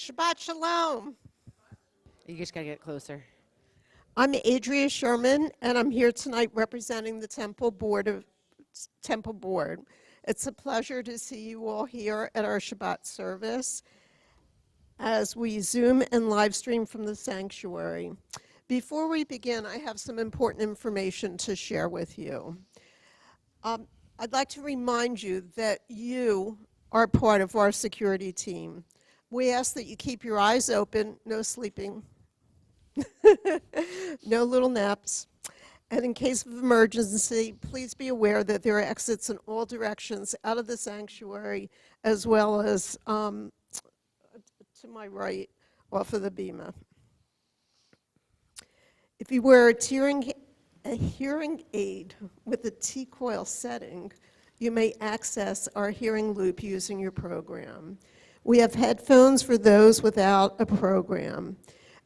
Shabbat Shalom. You just gotta get closer. I'm Adria Sherman, and I'm here tonight representing the Temple Board. It's a pleasure to see you all here at our Shabbat service as we Zoom and live stream from the sanctuary. Before we begin, I have some important information to share with you. I'd like to remind you that you are part of our security team. We ask that you keep your eyes open, no sleeping, no little naps. And in case of emergency, please be aware that there are exits in all directions out of the sanctuary, as well as to my right, off of the bima. If you wear a hearing aid with a T-coil setting, you may access our hearing loop using your program. We have headphones for those without a program,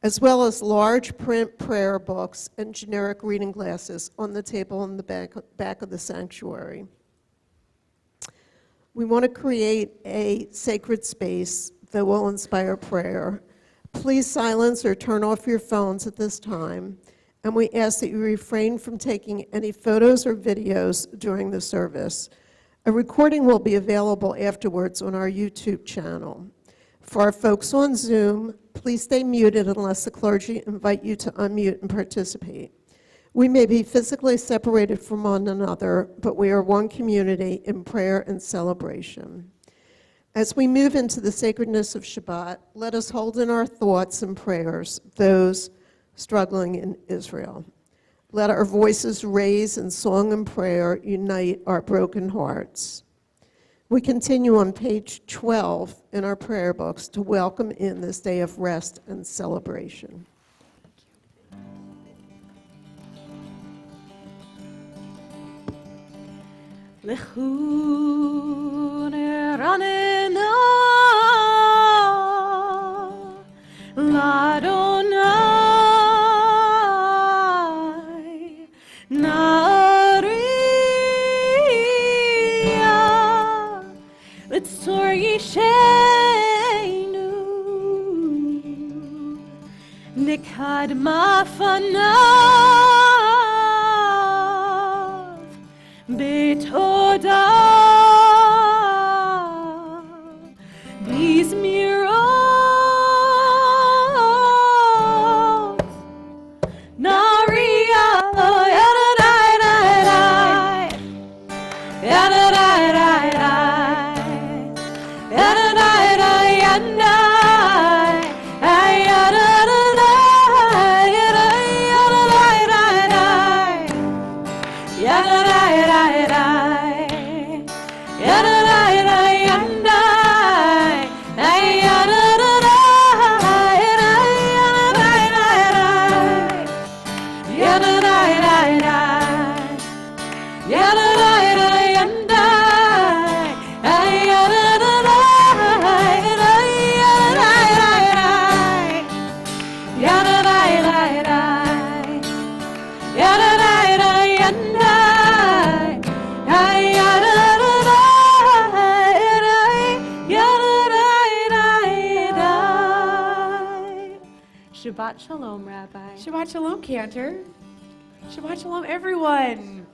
as well as large print prayer books and generic reading glasses on the table in the back of the sanctuary. We want to create a sacred space that will inspire prayer. Please silence or turn off your phones at this time, and we ask that you refrain from taking any photos or videos during the service. A recording will be available afterwards on our YouTube channel. For our folks on Zoom, please stay muted unless the clergy invite you to unmute and participate. We may be physically separated from one another, but we are one community in prayer and celebration. As we move into the sacredness of Shabbat, let us hold in our thoughts and prayers those struggling in Israel. Let our voices raise in song and prayer unite our broken hearts. We continue on page 12 in our prayer books to welcome in this day of rest and celebration. Nikad mafanav betoda bizmirot naria yadadai yadadai yandai Shabbat Shalom, Rabbi. Shabbat Shalom, Cantor. Shabbat Shalom, everyone.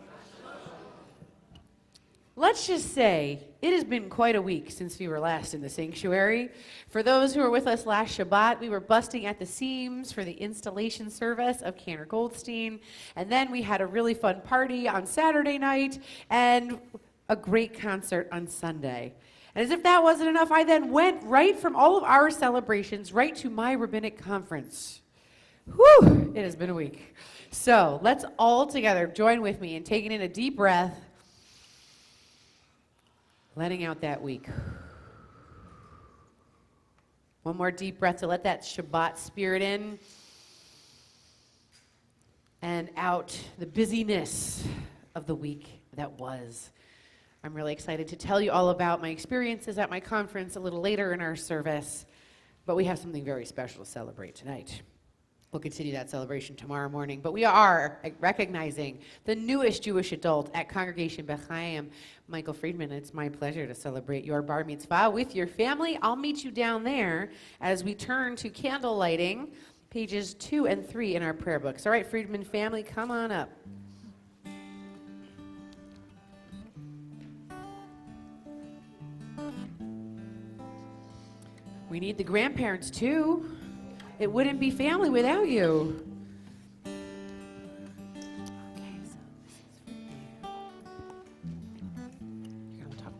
Let's just say it has been quite a week since we were last in the sanctuary. For those who were with us last Shabbat, we were busting at the seams for the installation service of Cantor Goldstein. And then we had a really fun party on Saturday night and a great concert on Sunday. And as if that wasn't enough, I then went right from all of our celebrations right to my rabbinic conference. Whew, it has been a week. So let's all together join with me in taking in a deep breath, letting out that week. One more deep breath to let that Shabbat spirit in and out the busyness of the week that was. I'm really excited to tell you all about my experiences at my conference a little later in our service, but we have something very special to celebrate tonight. We'll continue that celebration tomorrow morning. But we are recognizing the newest Jewish adult at Congregation Beth Chaim, Michael Friedman. It's my pleasure to celebrate your bar mitzvah with your family. I'll meet you down there as we turn to candle lighting, pages 2 and 3 in our prayer books. All right, Friedman family, come on up. We need the grandparents too. It wouldn't be family without you. Okay, so this is for you. You're gonna talk.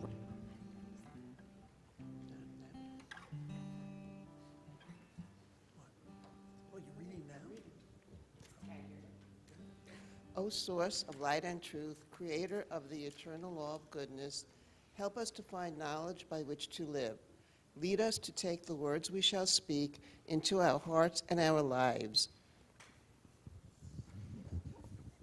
O source of light and truth, creator of the eternal law of goodness, help us to find knowledge by which to live. Lead us to take the words we shall speak into our hearts and our lives.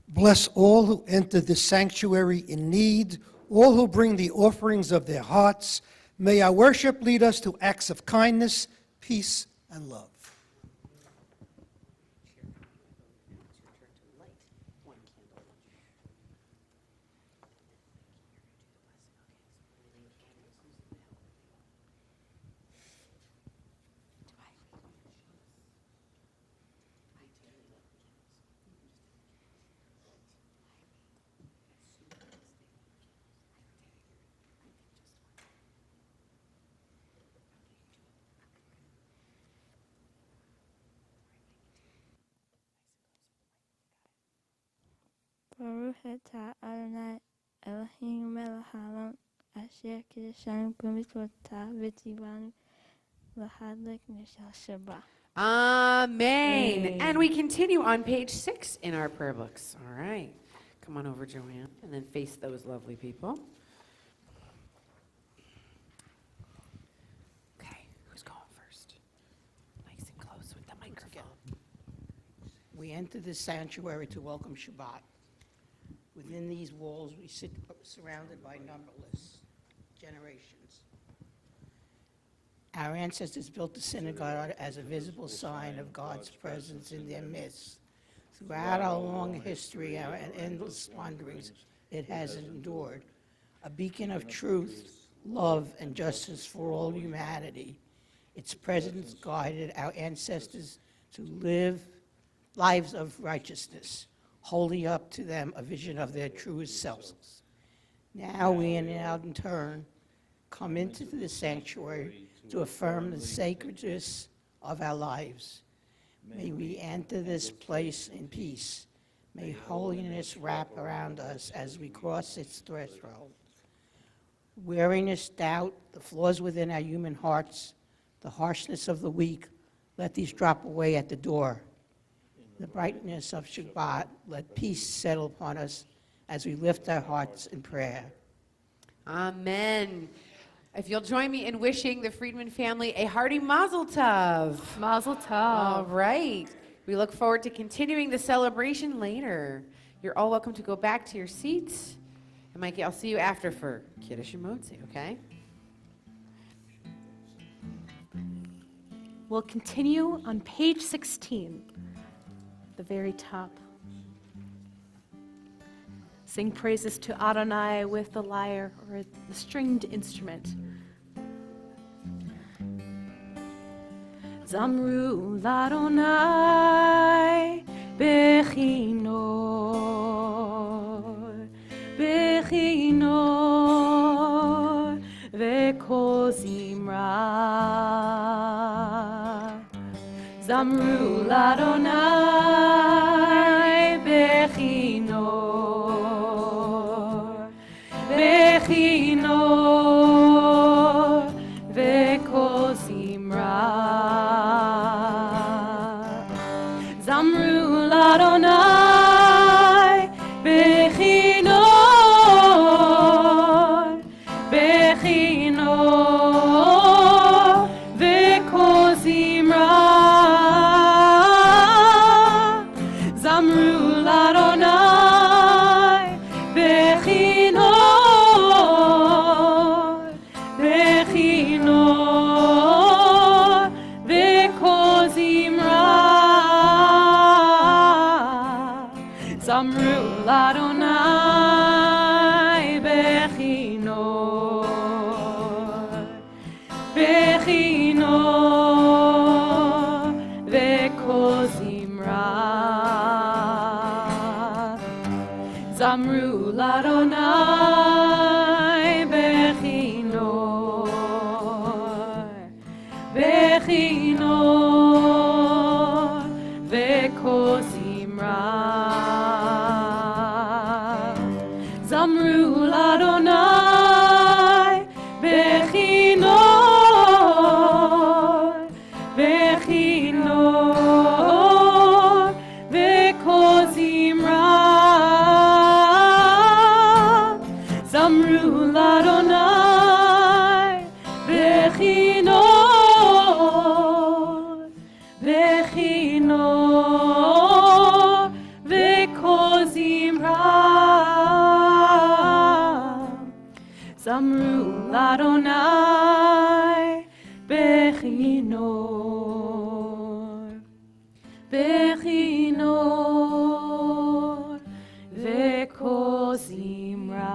Bless all who enter this sanctuary in need, all who bring the offerings of their hearts. May our worship lead us to acts of kindness, peace, and love. Baruch atah Adonai Eloheinu melech haolam asher kiddushanu b'mitzvotav v'tzivanu l'hadlik neshel Shabbat. Amen. And we continue on page 6 in our prayer books. All right. Come on over, Joanne, and then face those lovely people. Okay, who's going first? Nice and close with the microphone. We enter this sanctuary to welcome Shabbat. Within these walls, we sit surrounded by numberless generations. Our ancestors built the synagogue as a visible sign of God's presence in their midst. Throughout our long history, our endless wanderings, it has endured, a beacon of truth, love, and justice for all humanity. Its presence guided our ancestors to live lives of righteousness, holding up to them a vision of their truest selves. Now we, in turn, come into the sanctuary to affirm the sacredness of our lives. May we enter this place in peace. May holiness wrap around us as we cross its threshold. Weariness, doubt, the flaws within our human hearts, the harshness of the weak, let these drop away at the door. The brightness of Shabbat, let peace settle upon us as we lift our hearts in prayer. Amen. If you'll join me in wishing the Friedman family a hearty Mazel Tov. Mazel tov. All right. We look forward to continuing the celebration later. You're all welcome to go back to your seats. And Mikey, I'll see you after for Kiddush and Motzi, okay? We'll continue on page 16, the very top. Sing praises to Adonai with the lyre or the stringed instrument. Zamru l'Adonai bechinor, bechinor v'kol zimra. Zamru l'Adonai bechinor, bechinor v'kol zimra. Zamru l'Adonai bechinor, bechinor v'kol zimra. Zamru l'Adonai bechinor, Adonai, Bechinor, Bechinor, Vekozimra. Zamru Adonai, Bechinor, Bechinor, Vekozimra.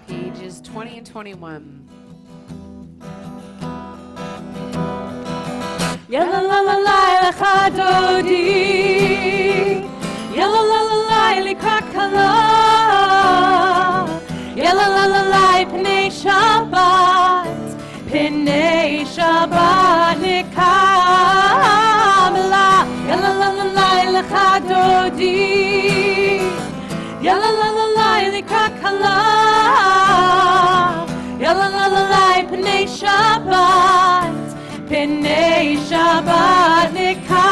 Pages 20 and 21. Yalla la la la lecha dodi, yalla la la la likakala, yalla la la la pnei Shabbat nikamla, yalla la la la lecha dodi, yalla la la la likakala, yalla la la la pnei Shabbat. Pnei Shabbat nikamela,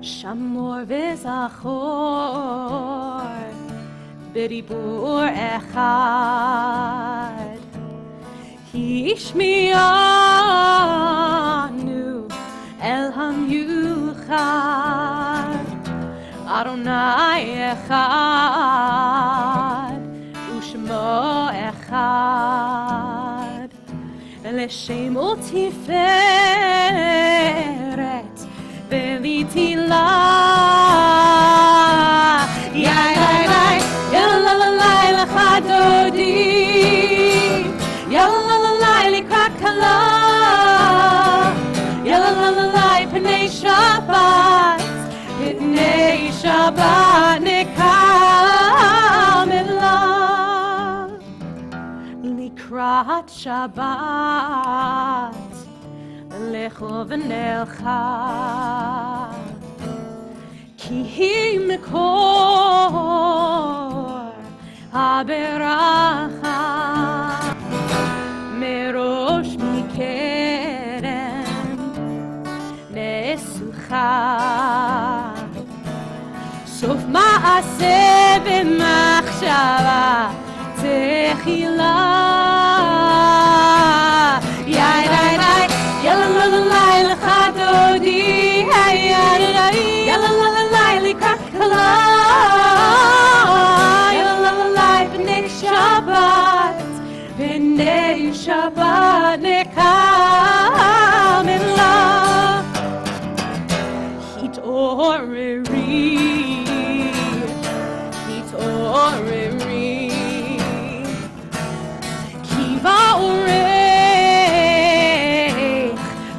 Shamor v'zachor, b'dibur echad, Hishmianu el hamyuchad, Adonai echad, Ushmo echad, Leshem u'tiferet v'litilah. Yai yai yai, yalla la la lecha dodi, yalla la la likakala, yalla la la la pnei Shabbat, pnei Shabbat nikamela. Likrat Shabbat, lecho v'nelcha, ki hi mekor haberacha, merosh mikerem nesucha, sof ma'aseh b'machshava Techilah. Yai yai yai, yalla la la la lecha dodi, yai yalla la la la likakala, yalla la la la pnei Shabbat nikamela. Hitoreri, Kiva orech,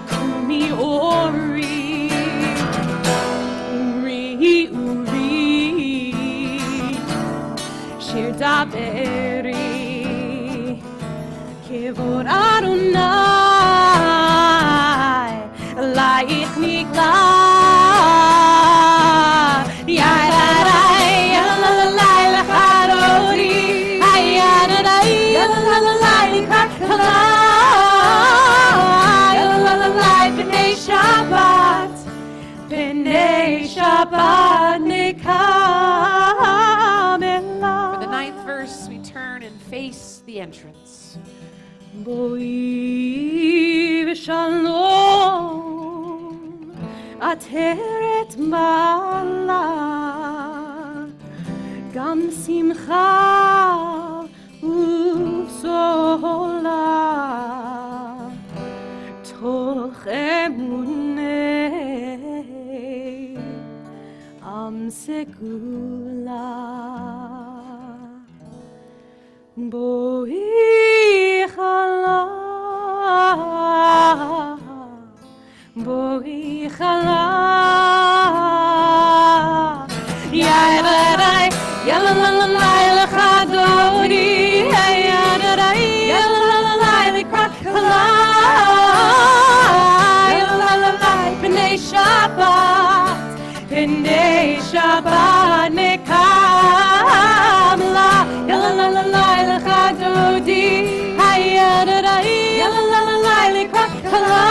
kumi ori, uri, shir daberi, kevod Adonai, laich nikla. For the 9th verse, we turn and face the entrance. Boi v'shalom, ateret mala, gam simcha uvsola, toch emunei am segula. Boi chala, boi chala, yai yalla la la la lecha dodi, yalla la la la likakala, yalla la la pnei Shabbat, pnei Shabbat nikamla, yalla la la la lecha dodi, yalla la la la likakala,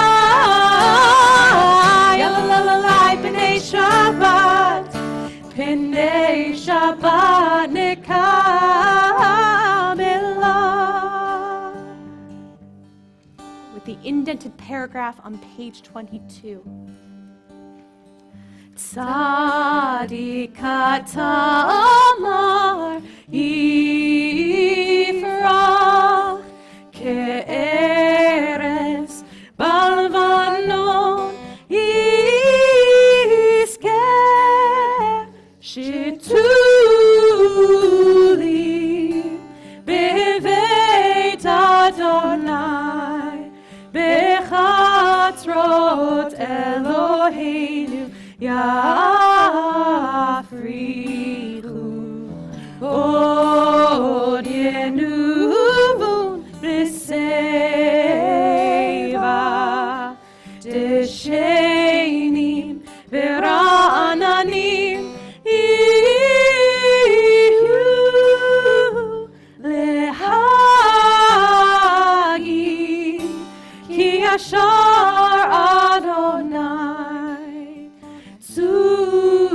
yalla la la B'nei Shabbat nekabelah. With the indented paragraph on page 22. Tzadikat Amar Yifrach Ke'eres Balvanon Yizkeh Shituli Beveit Adonai Bechatzrot Eloheinu Yafrichu Od Yenuvun B'Seva Deshenim V'Ra'ananim Ihu Lehagi Ki Yashar Adonai Tzuri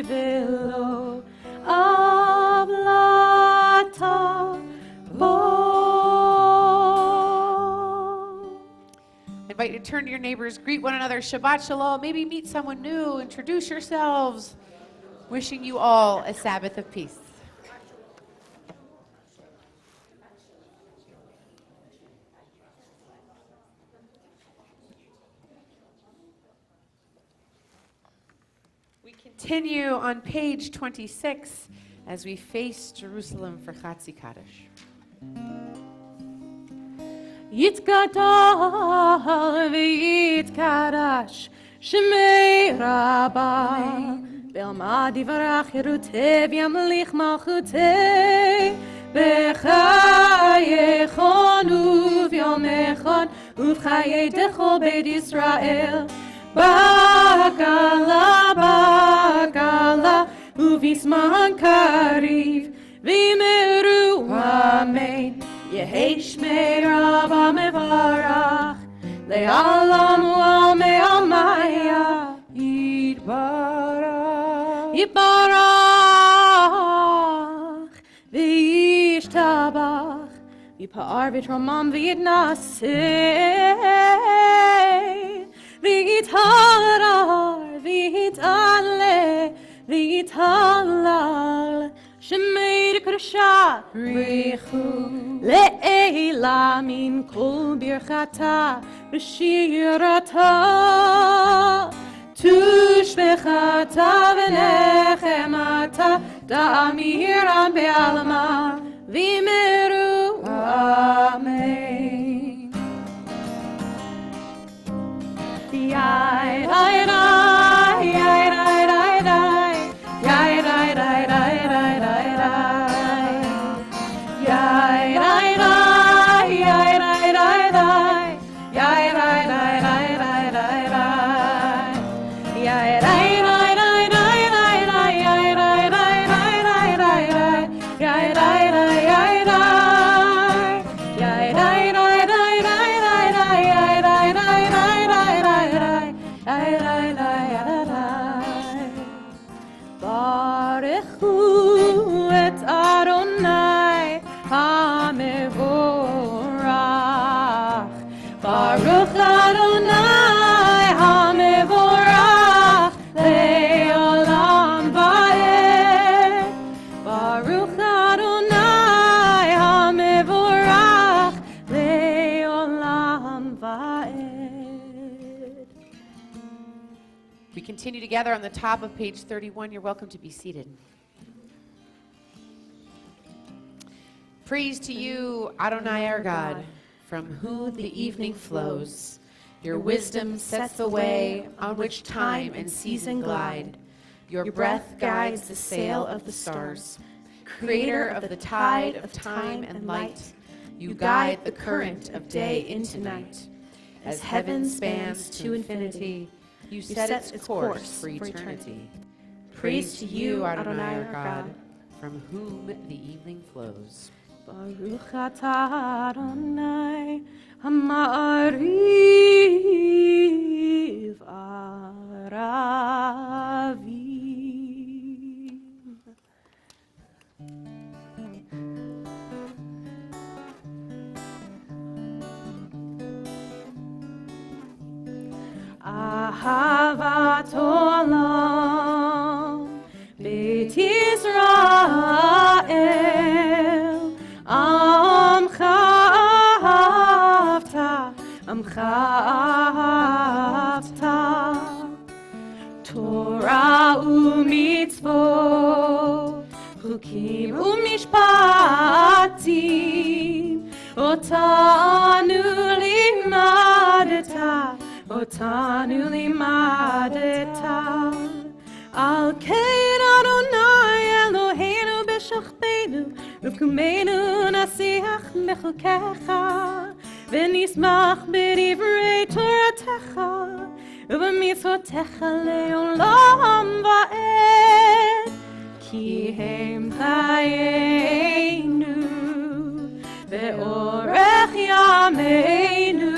Velo Avlata Bo. I invite you to turn to your neighbors, greet one another, Shabbat Shalom, maybe meet someone new, introduce yourselves. Wishing you all a Sabbath of peace. We continue on page 26 as we face Jerusalem for Chatzi Kaddish. Yitkadal v'yitkadash Shemei Rabbah Be'alma divarach Yerutev Yamlich Malchutei B'chayechon uv'yomechon Uv'chayei dechol Beit Yisrael Bagala Bagala Uvisman Kariv V'meru Amen Yehi Shmei Rabba Mevarach Le'alam U'almei Almaya Yitbarach Yitbarach V'yishtabach V'yipa'ar v'yitramam v'yitnaseh V'yitharar v'yitale v'yithalal Shemei Kedusha Richu Le'ela min kol birchata B'shirata Tushbechata v'nechemata Da'amiram be'alma V'meru Amen Yai rai rai yai rai rai rai yai rai rai rai rai rai rai yai rai rai yai rai rai rai yai rai rai rai rai rai rai yai rai rai rai rai rai rai yai rai rai rai rai rai rai yai rai rai yai rai yai rai rai rai rai rai rai yai rai rai rai rai rai rai yai rai rai rai Baruchu et Adonai HaMevorach Baruch Adonai HaMevorach Le'olam va'ed Baruch Adonai HaMevorach Le'olam va'ed. We continue together on the top of page 31. You're welcome to be seated. Praise to you, Adonai our God, from whom the evening flows. Your wisdom sets the way on which time and season glide. Your breath guides the sail of the stars. Creator of the tide of time and light, you guide the current of day into night. As heaven spans to infinity, you set its course for eternity. Praise to you, Adonai our God, from whom the evening flows. Baruch atah Adonai Ha'ma'ariv Arav אהבת עולם, בית ישראל, עמך אהבת, עמך אהבת. תורה ומצוות, חוקים ומשפטים, אותנו לימדת, אותנו לימדת. על כן אדוני אלוהינו בשוכבנו ובקומנו נשיח בחוקיך, ונשמח בדברי תורתך ובמצוותיך לעולם ועד. כי הם חיינו ואורך ימינו,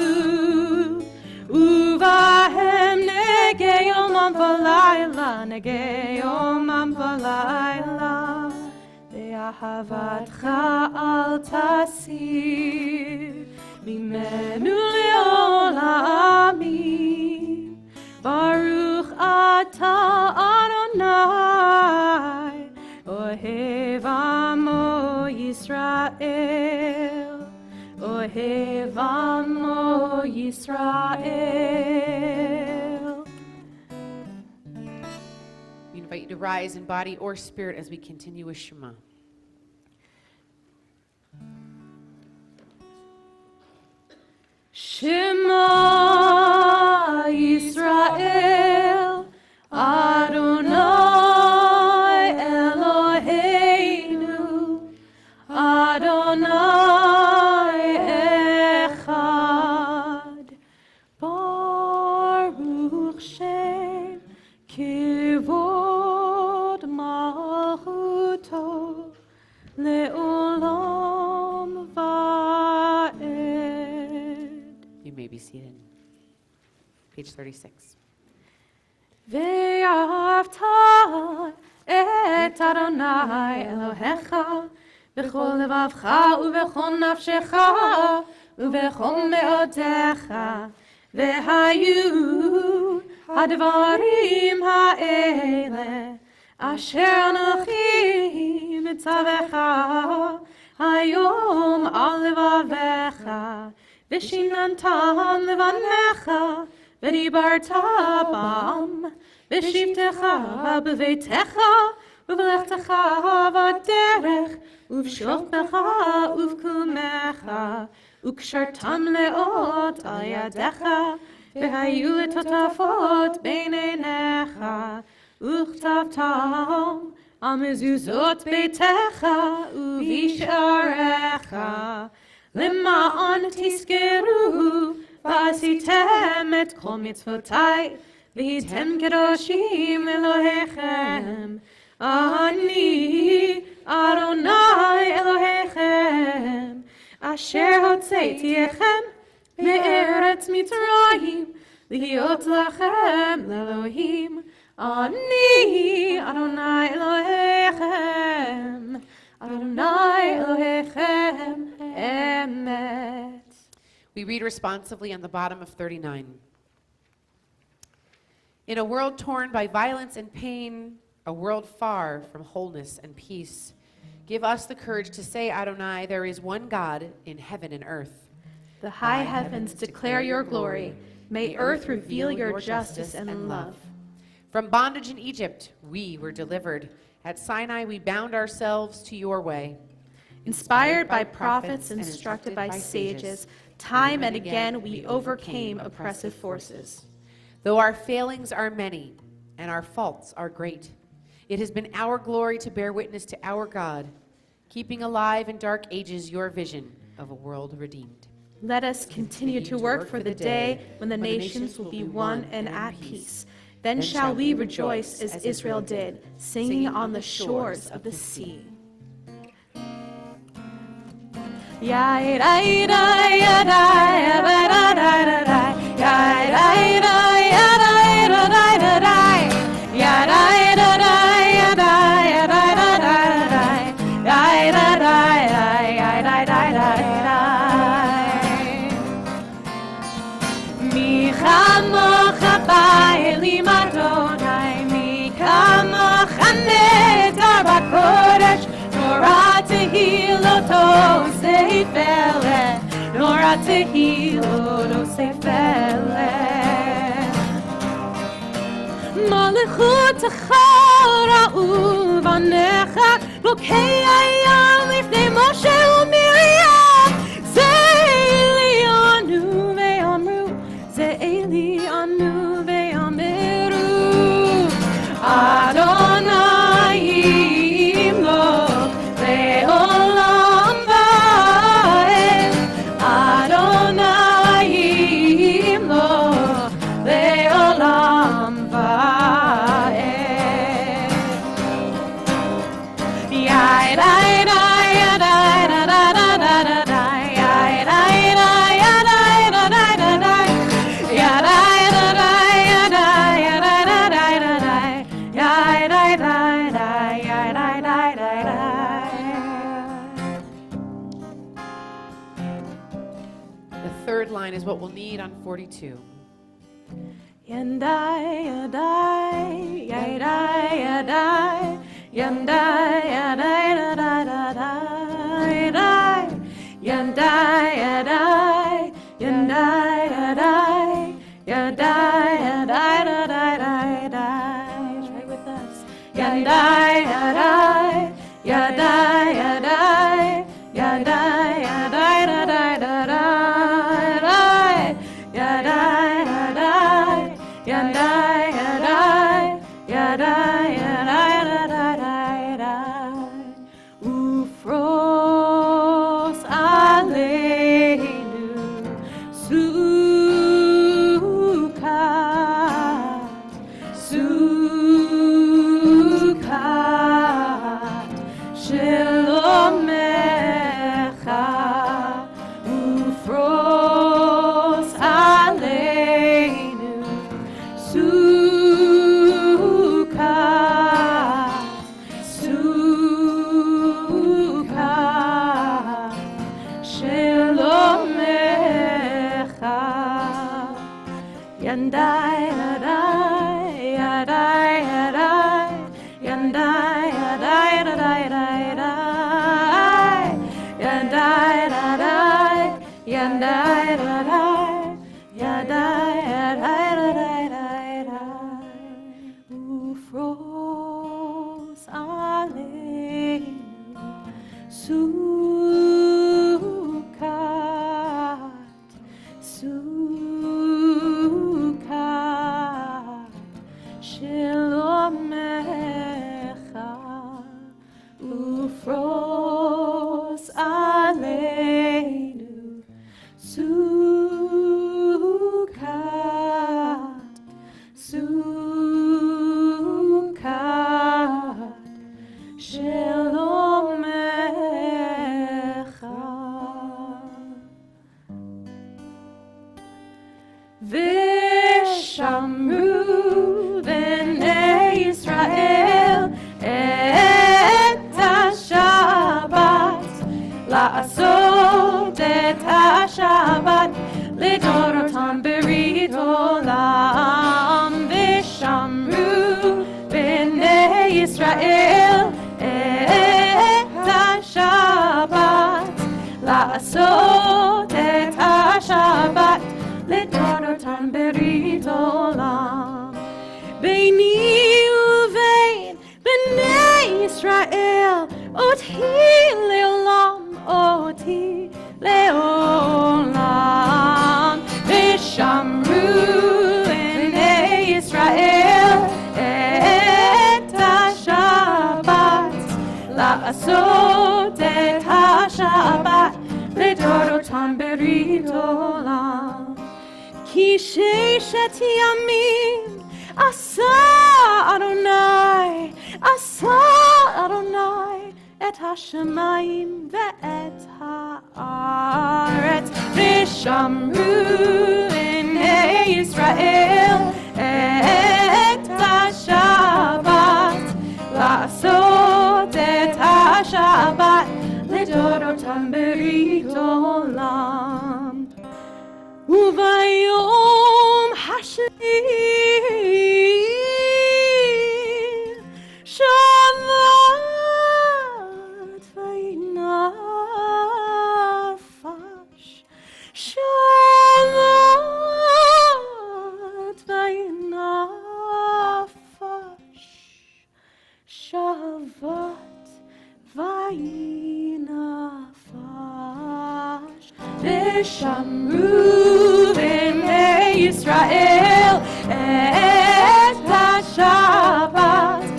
ובהם נגע יומם ולילה, נגע יומם ולילה. באהבתך אל תסיר ממנו לעולמים. ברוך אתה אדוני, אוהב עמו ישראל, אוהב עמו ישראל. We invite you to rise in body or spirit as we continue with Shema. Shema Yisrael, Adonai Eloheinu, Adonai Echad. Baruch Shem Kivod Malchuto Le'olam Va'ed. You may be seated. Page 36. ואהבת את אדוני אלוהיך בכל לבבך ובכל נפשך ובכל מאודך. והיו הדברים האלה אשר אנוכי מצווך היום על לבביך, ושיננתם לבניך ודיברת בם, בשבתך בביתך ובלכתך בדרך ובשוכבך ובקומך, וקשרתם לאות על ידיך, והיו לטוטפות בין עיניך, וכתבתם על מזוזות ביתך ובשעריך, למען תזכרו ועשיתם את כל מצוותיי, והייתם קדושים אלוהיכם. אני אדוני אלוהיכם, אשר הוצאתיכם מארץ מצרים, להיות לכם לאלוהים. אני אדוני אלוהיכם, אדוני אלוהיכם אמת. We read responsively on the bottom of 39. In a world torn by violence and pain, a world far from wholeness and peace, give us the courage to say, Adonai, there is one God in heaven and earth. The high heavens declare your glory. May earth reveal your justice and love. From bondage in Egypt, we were delivered. At Sinai, we bound ourselves to your way. Inspired by prophets and instructed by sages, time and again we overcame oppressive forces. Though our failings are many and our faults are great, it has been our glory to bear witness to our God, keeping alive in dark ages your vision of a world redeemed. Let us continue to work for the day when the nations will be one and at peace. Then shall we rejoice as Israel did, singing on the shores of the sea. מי כמוך tehilot seifele, nora tehilot seifele. Malechutecha ra'u vanecha, lokei hayam lifnei Moshe u'Miriam. Ze'eli anu ve'amru, ze'eli anu ve'amiru. Adonai yimlok le'olam va'ed. Adonai yimlok le'olam va'ed. Yai dai dai dai da da da da da da. Yai dai dai dai da da da da. Yai dai da dai da ya da da da da da. Yai dai dai dai yai dai dai dai dai. The third line is what we'll need on 42. Yandai, yadai, yadai, yadai, yandai, yadai, da da da da, yadai, yandai, yadai, yandai, yadai, yadai, yadai, da da da da. Try with us. Yandai, yadai, yadai, yadai, yadai, yadai, da da da da, yadai, yadai, yadai, yadai, yadai, yadai, da da da da. Ufros aleinu sukat, sukat shelomecha. Ufros aleinu sukat, sukat shelomecha. Yandai, yadai, yadai, yadai, yandai, yadai, yadai, yadai, yadai, yadai, yandai, yadai, yadai, yadai, yadai. Ufros aleinu sukat, sukat shelomecha. Ufros aleinu sukat, sukat shelomecha. Vishamru b'nei Yisrael et ha-Shabbat, la'asot et ha-Shabbat, lidorotam berit olam. Vishamru b'nei Yisrael et ha-Shabbat, la'asot et ha-Shabbat, לדורותם ברית עולם. ביני ובין בני ישראל, אותי לעולם, אותי לעולם. ושמרו בני ישראל את השבת, לעשות את השבת, לדורותם ברית עולם. כי ששת ימים עשה אדוני, עשה אדוני את השמיים ואת הארץ. ושמרו בני ישראל את השבת, לעשות את השבת, לדורותם ברית עולם. וביום השביעי שבת ויהי vayinafash. Shabbat vayinafash. V'shamru b'nei Yisrael et ha-Shabbat.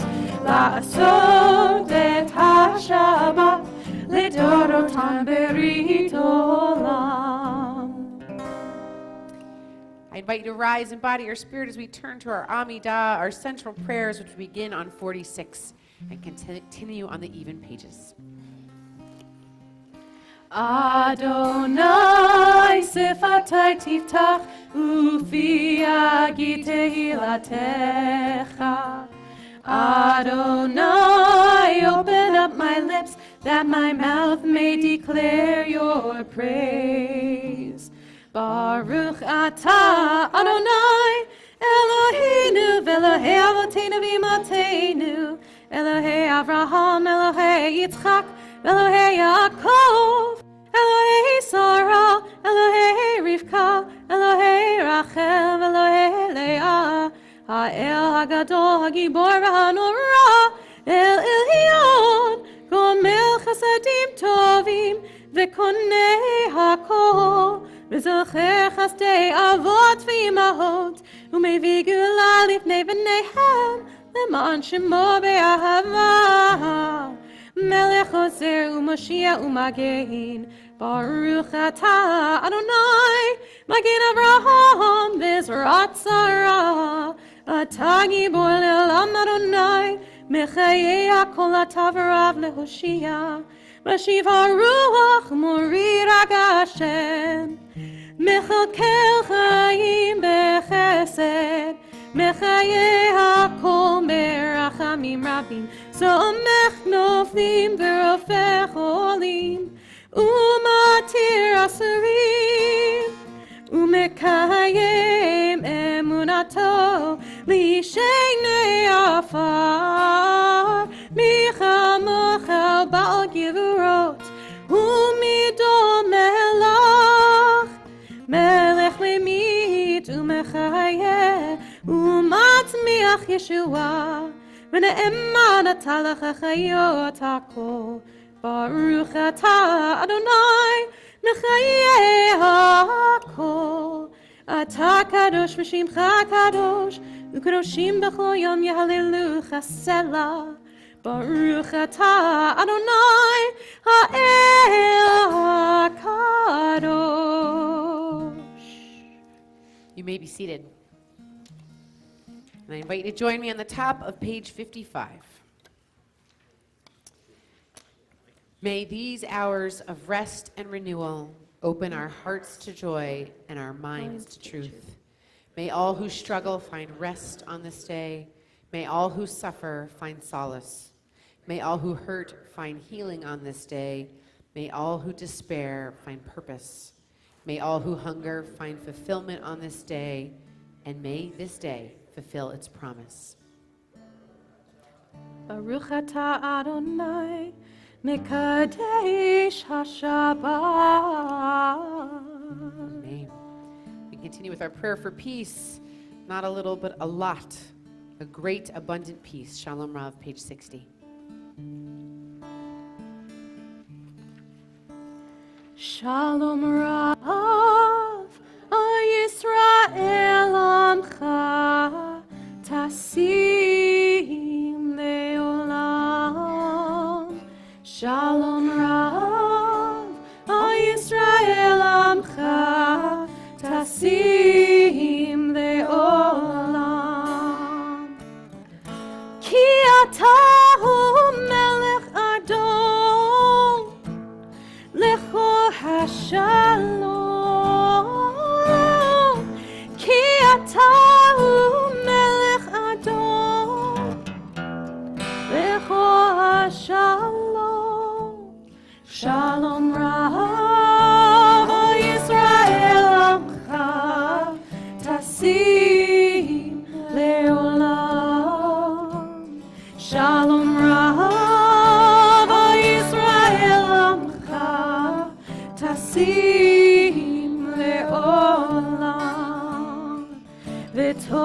La'asot et ha-Shabbat L'dorotam berit olam. I invite you to rise in body or spirit as we turn to our Amidah, our central prayers, which begin on 46 and continue on the even pages. Adonai sifatai tiftach ufi agi tehilatecha. Adonai, open up my lips that my mouth may declare your praise. Baruch atah Adonai Eloheinu v'Elohei avoteinu v'imatenu Elohei Avraham, Elohei Yitzchak, Elohei Yaakov, Elohei Sarah, Elohei Rivka, Elohei Rachel, Elohei Leah, Ha'el Hagadol Hagibor V'Hanora, El Elyon, Gomel Chasadim Tovim, V'Konei Hakol, V'Zocher Chasdei Avot V'Imahot, U'Mevii Geulah Lifnei B'neihem, Leman Shemo Be'ahava. Melech Ozer u'Moshiach u'Magen, Baruch atah Adonai, Magen Avraham v'Zrat Sarah, Atah Gibor le'olam Adonai, Mechayei hakol atah v'rav lehoshia, Mashiv haruach morir Hashem, Mechalkel chayim bechesed, Mechayei hakol berachamim rabim, Somech noflim v'rofech olim, Umatir asurim, Umekayem emunato, Lishenei afar, Michamochel ba'al givurot, Umidol melach, Melech lemit umechayeh, Umatmiach Yeshua, V'ne'eman atalach ha'chayot hakol, Baruch atah Adonai, Mechayeh hakol. Atah kadosh v'shimcha kadosh, U'kadoshim b'chol yom yahalelu chasela. Baruch atah Adonai, Ha'el hakadosh. You may be seated. And I invite you to join me on the top of page 55. May these hours of rest and renewal open our hearts to joy and our minds to truth. May all who struggle find rest on this day. May all who suffer find solace. May all who hurt find healing on this day. May all who despair find purpose. May all who hunger find fulfillment on this day. And may this day fulfill its promise. Baruch atah Adonai, Mekadesh HaShabbat. Amen. We continue with our prayer for peace, not a little, but a lot. A great, abundant peace. Shalom Rav, page 60. Shalom Rav, Yisrael Amcha, Tasim Leolam. Shalom Rav, Yisrael Amcha, Tasim Leolam. Ki atahu melech adon, Lecho Hashalom. Ki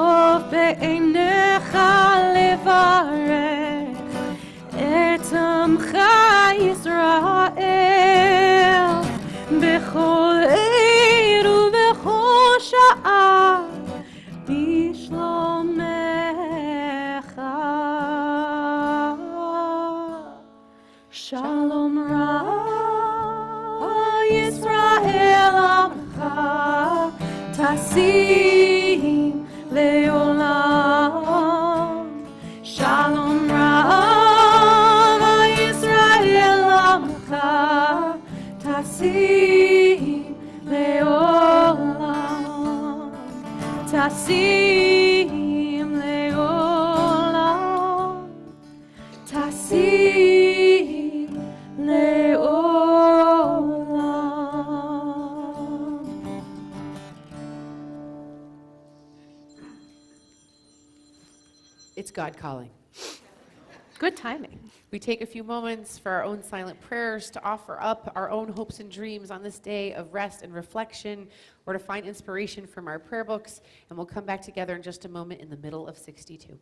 טוב בעיניך לברך את עמך ישראל בכל עת ובכל שעה בשלומך. שלום רב ישראל עמך תשים לעולם. שלום רב ישראל עמך תשים לעולם. תשים לעולם. תשים לעולם. It's God calling. Good timing. We take a few moments for our own silent prayers to offer up our own hopes and dreams on this day of rest and reflection, or to find inspiration from our prayer books, and we'll come back together in just a moment in the middle of 62.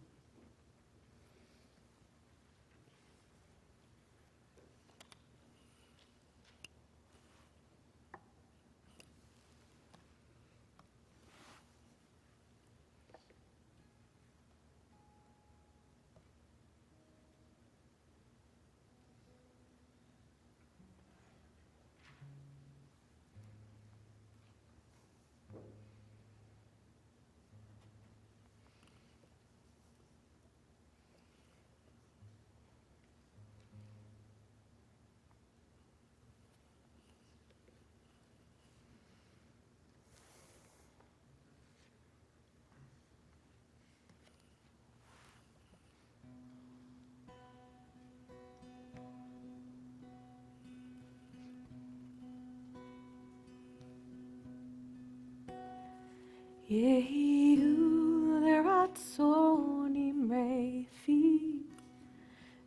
יהיו לרצון אמרי פי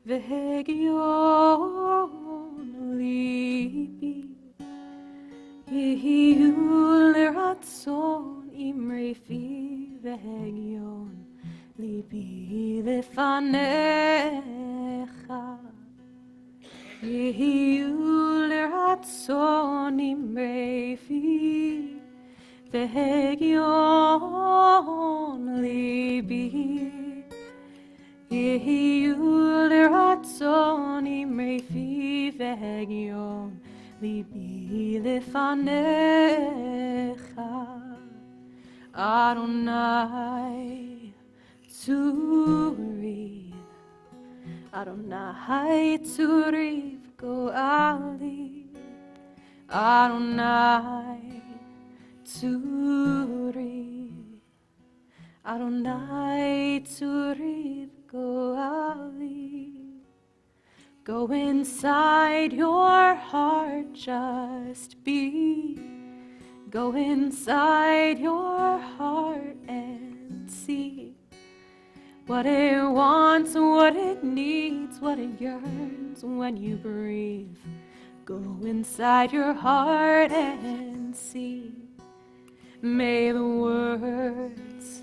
והגיון ליבי. יהיו לרצון אמרי פי והגיון ליבי לפניך. יהיו לרצון אמרי פי והגיון ליבי. יהיו לרצון אמרי פי והגיון ליבי לפניך. אדוני צורי, אדוני צורי וגואלי. אדוני צורי, Adonai tzuri v'goali. Go inside your heart, just be. Go inside your heart and see what it wants, what it needs, what it yearns when you breathe. Go inside your heart and see. May the words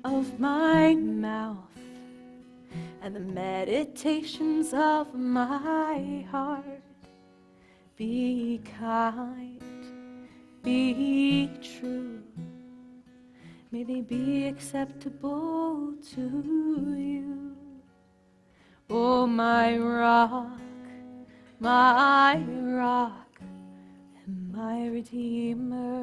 of my mouth and the meditations of my heart be kind, be true. May they be acceptable to you. Oh, my rock, and my redeemer.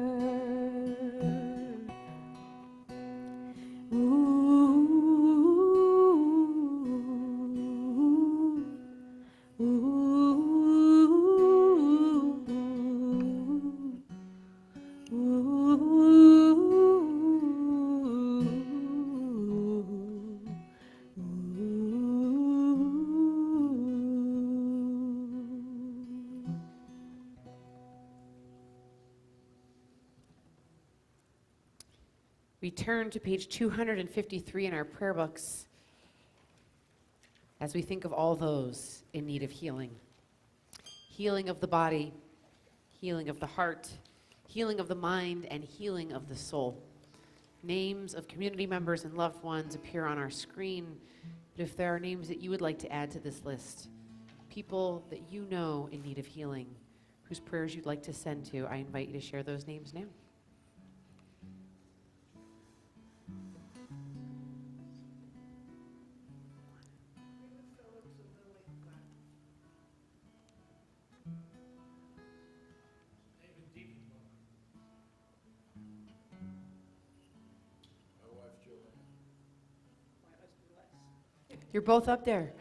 We turn to page 253 in our prayer books as we think of all those in need of healing. Healing of the body, healing of the heart, healing of the mind, and healing of the soul. Names of community members and loved ones appear on our screen. But if there are names that you would like to add to this list, people that you know in need of healing, whose prayers you'd like to send to, I invite you to share those names now. You're both up there.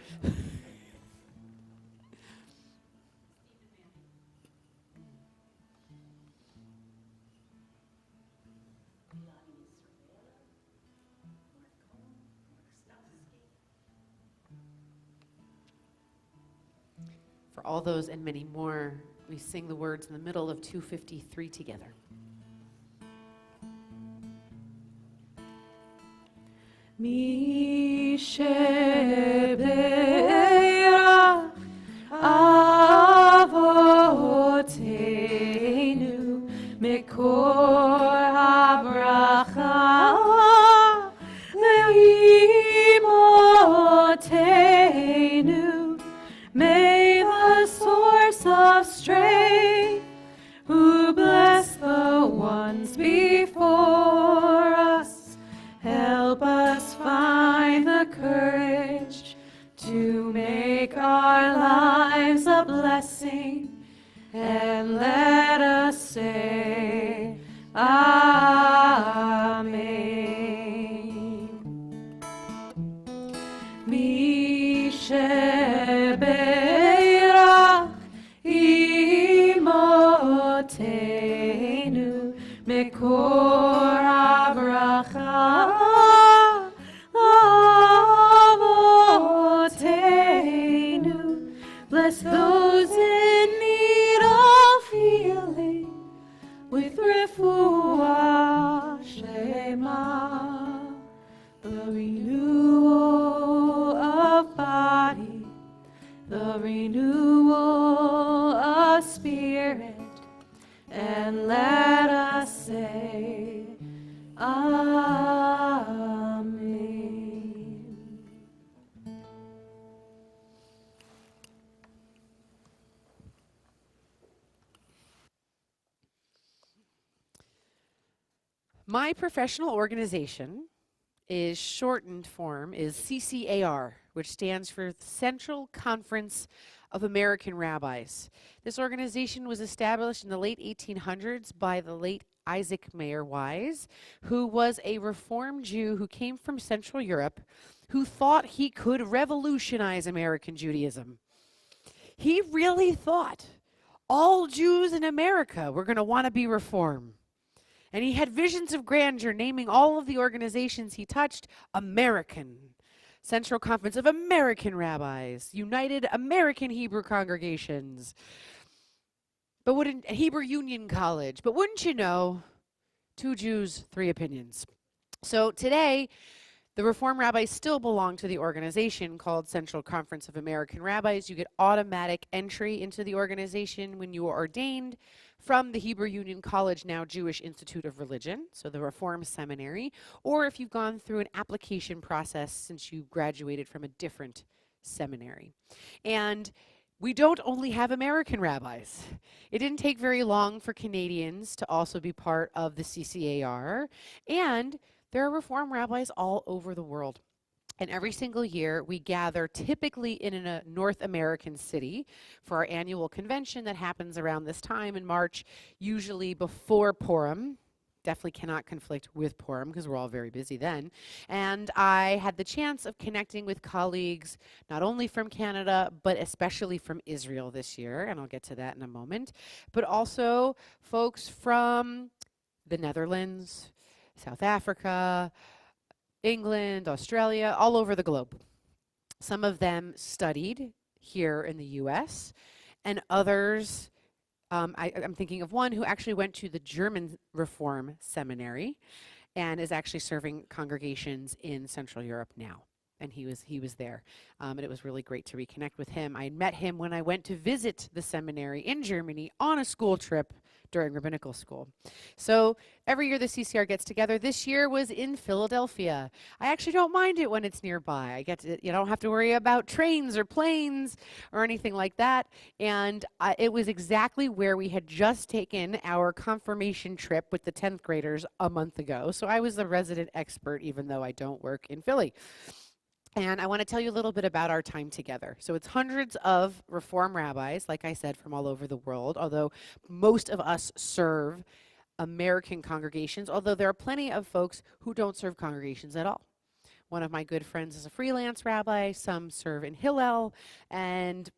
For all those and many more, we sing the words in the middle of 253 together. Mi shebeirach avotenu mikor habracha leimotenu. May the source of strength, who bless the ones before us, help us find the courage to make our lives a blessing, and let us say, Amen. Mi shebeirach imotenu mikor habracha avotenu. Bless those in need of healing with refuah shlema, the renewal of body, the renewal of spirit, and let us say, Amen. My professional organization is shortened form is CCAR, which stands for Central Conference of American Rabbis. This organization was established in the late 1800s by the late Isaac Mayer Wise, who was a Reform Jew who came from Central Europe, who thought he could revolutionize American Judaism. He really thought all Jews in America were going to want to be Reform. And he had visions of grandeur, naming all of the organizations he touched American. Central Conference of American Rabbis, United American Hebrew Congregations, Hebrew Union College. But wouldn't you know, 2 Jews, 3 opinions. So today, the Reform rabbis still belong to the organization called Central Conference of American Rabbis. You get automatic entry into the organization when you are ordained from the Hebrew Union College, now Jewish Institute of Religion, so the Reform Seminary, or if you've gone through an application process since you graduated from a different seminary. And we don't only have American rabbis. It didn't take very long for Canadians to also be part of the CCAR, and there are Reform rabbis all over the world. And every single year, we gather typically in a North American city for our annual convention that happens around this time in March, usually before Purim. Definitely cannot conflict with Purim because we're all very busy then. And I had the chance of connecting with colleagues not only from Canada, but especially from Israel this year, and I'll get to that in a moment, but also folks from the Netherlands, South Africa, England, Australia, all over the globe. Some of them studied here in the US, and others, I'm thinking of one who actually went to the German Reform Seminary and is actually serving congregations in Central Europe now. and he was there. And it was really great to reconnect with him. I met him when I went to visit the seminary in Germany on a school trip during rabbinical school. So every year the CCR gets together. This year was in Philadelphia. I actually don't mind it when it's nearby. You don't have to worry about trains or planes or anything like that. And it was exactly where we had just taken our confirmation trip with the 10th graders a month ago. So I was the resident expert, even though I don't work in Philly. And I want to tell you a little bit about our time together. So it's hundreds of Reform rabbis, like I said, from all over the world, although most of us serve American congregations, although there are plenty of folks who don't serve congregations at all. One of my good friends is a freelance rabbi, some serve in Hillel, and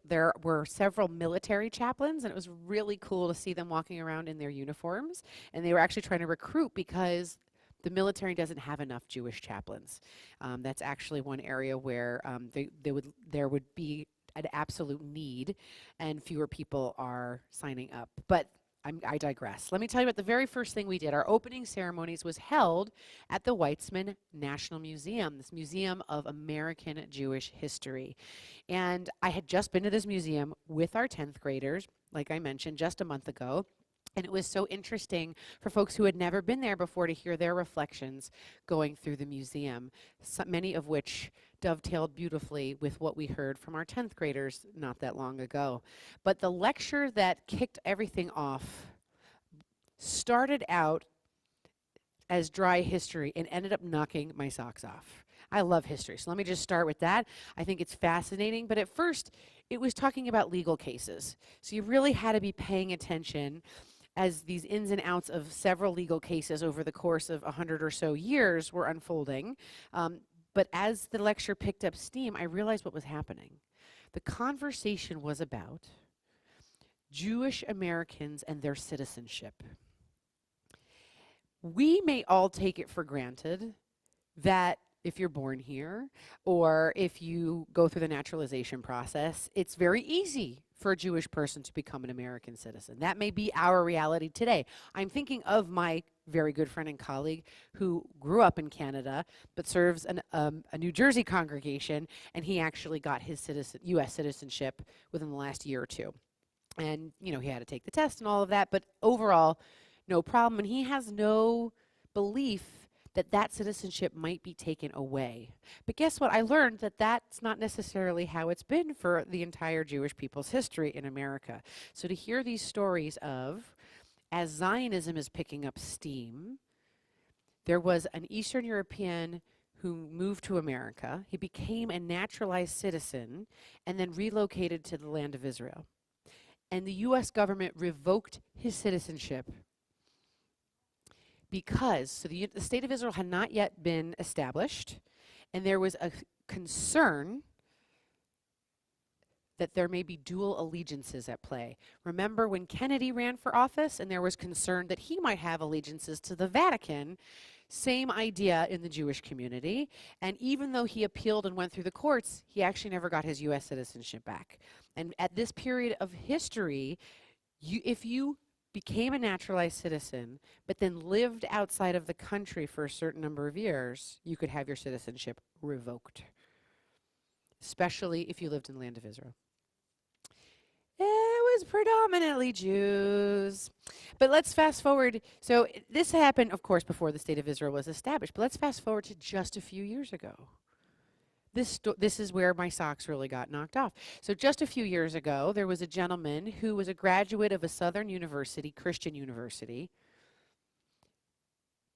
there were several military chaplains, and it was really cool to see them walking around in their uniforms. And they were actually trying to recruit because the military doesn't have enough Jewish chaplains. That's actually one area where there would be an absolute need, and fewer people are signing up. But I digress. Let me tell you about the very first thing we did. Our opening ceremonies was held at the Weizmann National Museum, this museum of American Jewish history. And I had just been to this museum with our 10th graders, like I mentioned, just a month ago. And it was so interesting for folks who had never been there before to hear their reflections going through the museum, many of which dovetailed beautifully with what we heard from our 10th graders not that long ago. But the lecture that kicked everything off started out as dry history and ended up knocking my socks off. I love history, so let me just start with that. I think it's fascinating, but at first it was talking about legal cases. So you really had to be paying attention as these ins and outs of several legal cases over the course of 100 or so years were unfolding. But as the lecture picked up steam, I realized what was happening. The conversation was about Jewish Americans and their citizenship. We may all take it for granted that if you're born here or if you go through the naturalization process, it's very easy for a Jewish person to become an American citizen. That may be our reality today. I'm thinking of my very good friend and colleague who grew up in Canada but serves a New Jersey congregation, and he actually got his U.S. citizenship within the last year or two. And, he had to take the test and all of that, but overall, no problem. And he has no belief that citizenship might be taken away. But guess what? I learned that that's not necessarily how it's been for the entire Jewish people's history in America. So to hear these stories of, as Zionism is picking up steam, there was an Eastern European who moved to America. He became a naturalized citizen and then relocated to the land of Israel. And the U.S. government revoked his citizenship because the state of Israel had not yet been established, and there was a concern that there may be dual allegiances at play. Remember when Kennedy ran for office and there was concern that he might have allegiances to the Vatican? Same idea in the Jewish community. And even though he appealed and went through the courts, he actually never got his U.S. citizenship back. And at this period of history, if you became a naturalized citizen, but then lived outside of the country for a certain number of years, you could have your citizenship revoked, especially if you lived in the land of Israel. It was predominantly Jews. But let's fast forward. So this happened, of course, before the state of Israel was established, but let's fast forward to just a few years ago. This is where my socks really got knocked off. So just a few years ago, there was a gentleman who was a graduate of a Southern university, Christian university,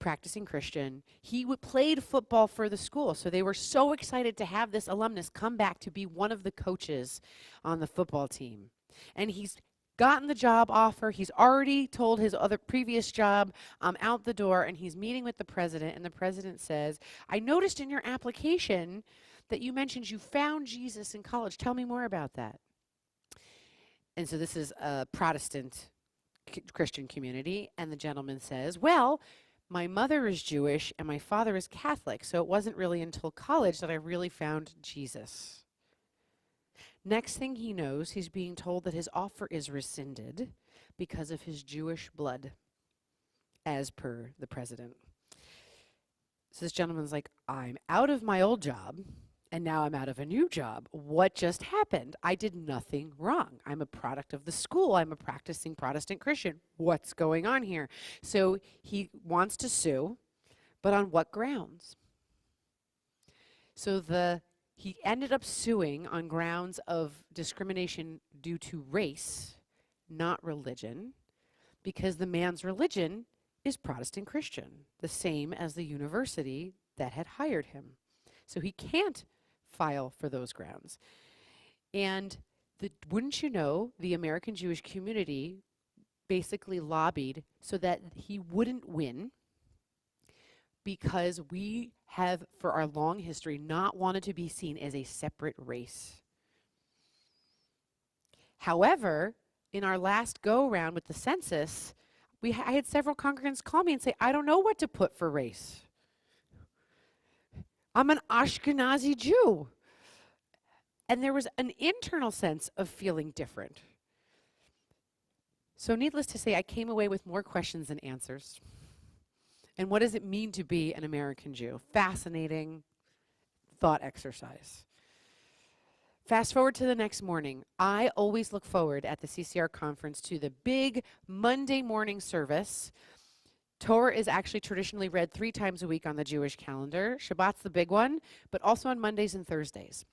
practicing Christian. He played football for the school, so they were so excited to have this alumnus come back to be one of the coaches on the football team. And he's gotten the job offer. He's already told his other previous job, I'm out the door, and he's meeting with the president, and the president says, I noticed in your application that you mentioned you found Jesus in college. Tell me more about that. And so this is a Protestant Christian community, and the gentleman says, well, my mother is Jewish and my father is Catholic, so it wasn't really until college that I really found Jesus. Next thing he knows, he's being told that his offer is rescinded because of his Jewish blood, as per the president. So this gentleman's like, I'm out of my old job, and now I'm out of a new job. What just happened? I did nothing wrong. I'm a product of the school. I'm a practicing Protestant Christian. What's going on here? So he wants to sue, but on what grounds? So he ended up suing on grounds of discrimination due to race, not religion, because the man's religion is Protestant Christian, the same as the university that had hired him. So he can't file for those grounds. And wouldn't you know, the American Jewish community basically lobbied so that he wouldn't win, because we have, for our long history, not wanted to be seen as a separate race. However, in our last go-around with the census, I had several congregants call me and say, I don't know what to put for race. I'm an Ashkenazi Jew. And there was an internal sense of feeling different. So needless to say, I came away with more questions than answers. And what does it mean to be an American Jew? Fascinating thought exercise. Fast forward to the next morning. I always look forward at the CCR conference to the big Monday morning service. Torah is actually traditionally read 3 times a week on the Jewish calendar. Shabbat's the big one, but also on Mondays and Thursdays.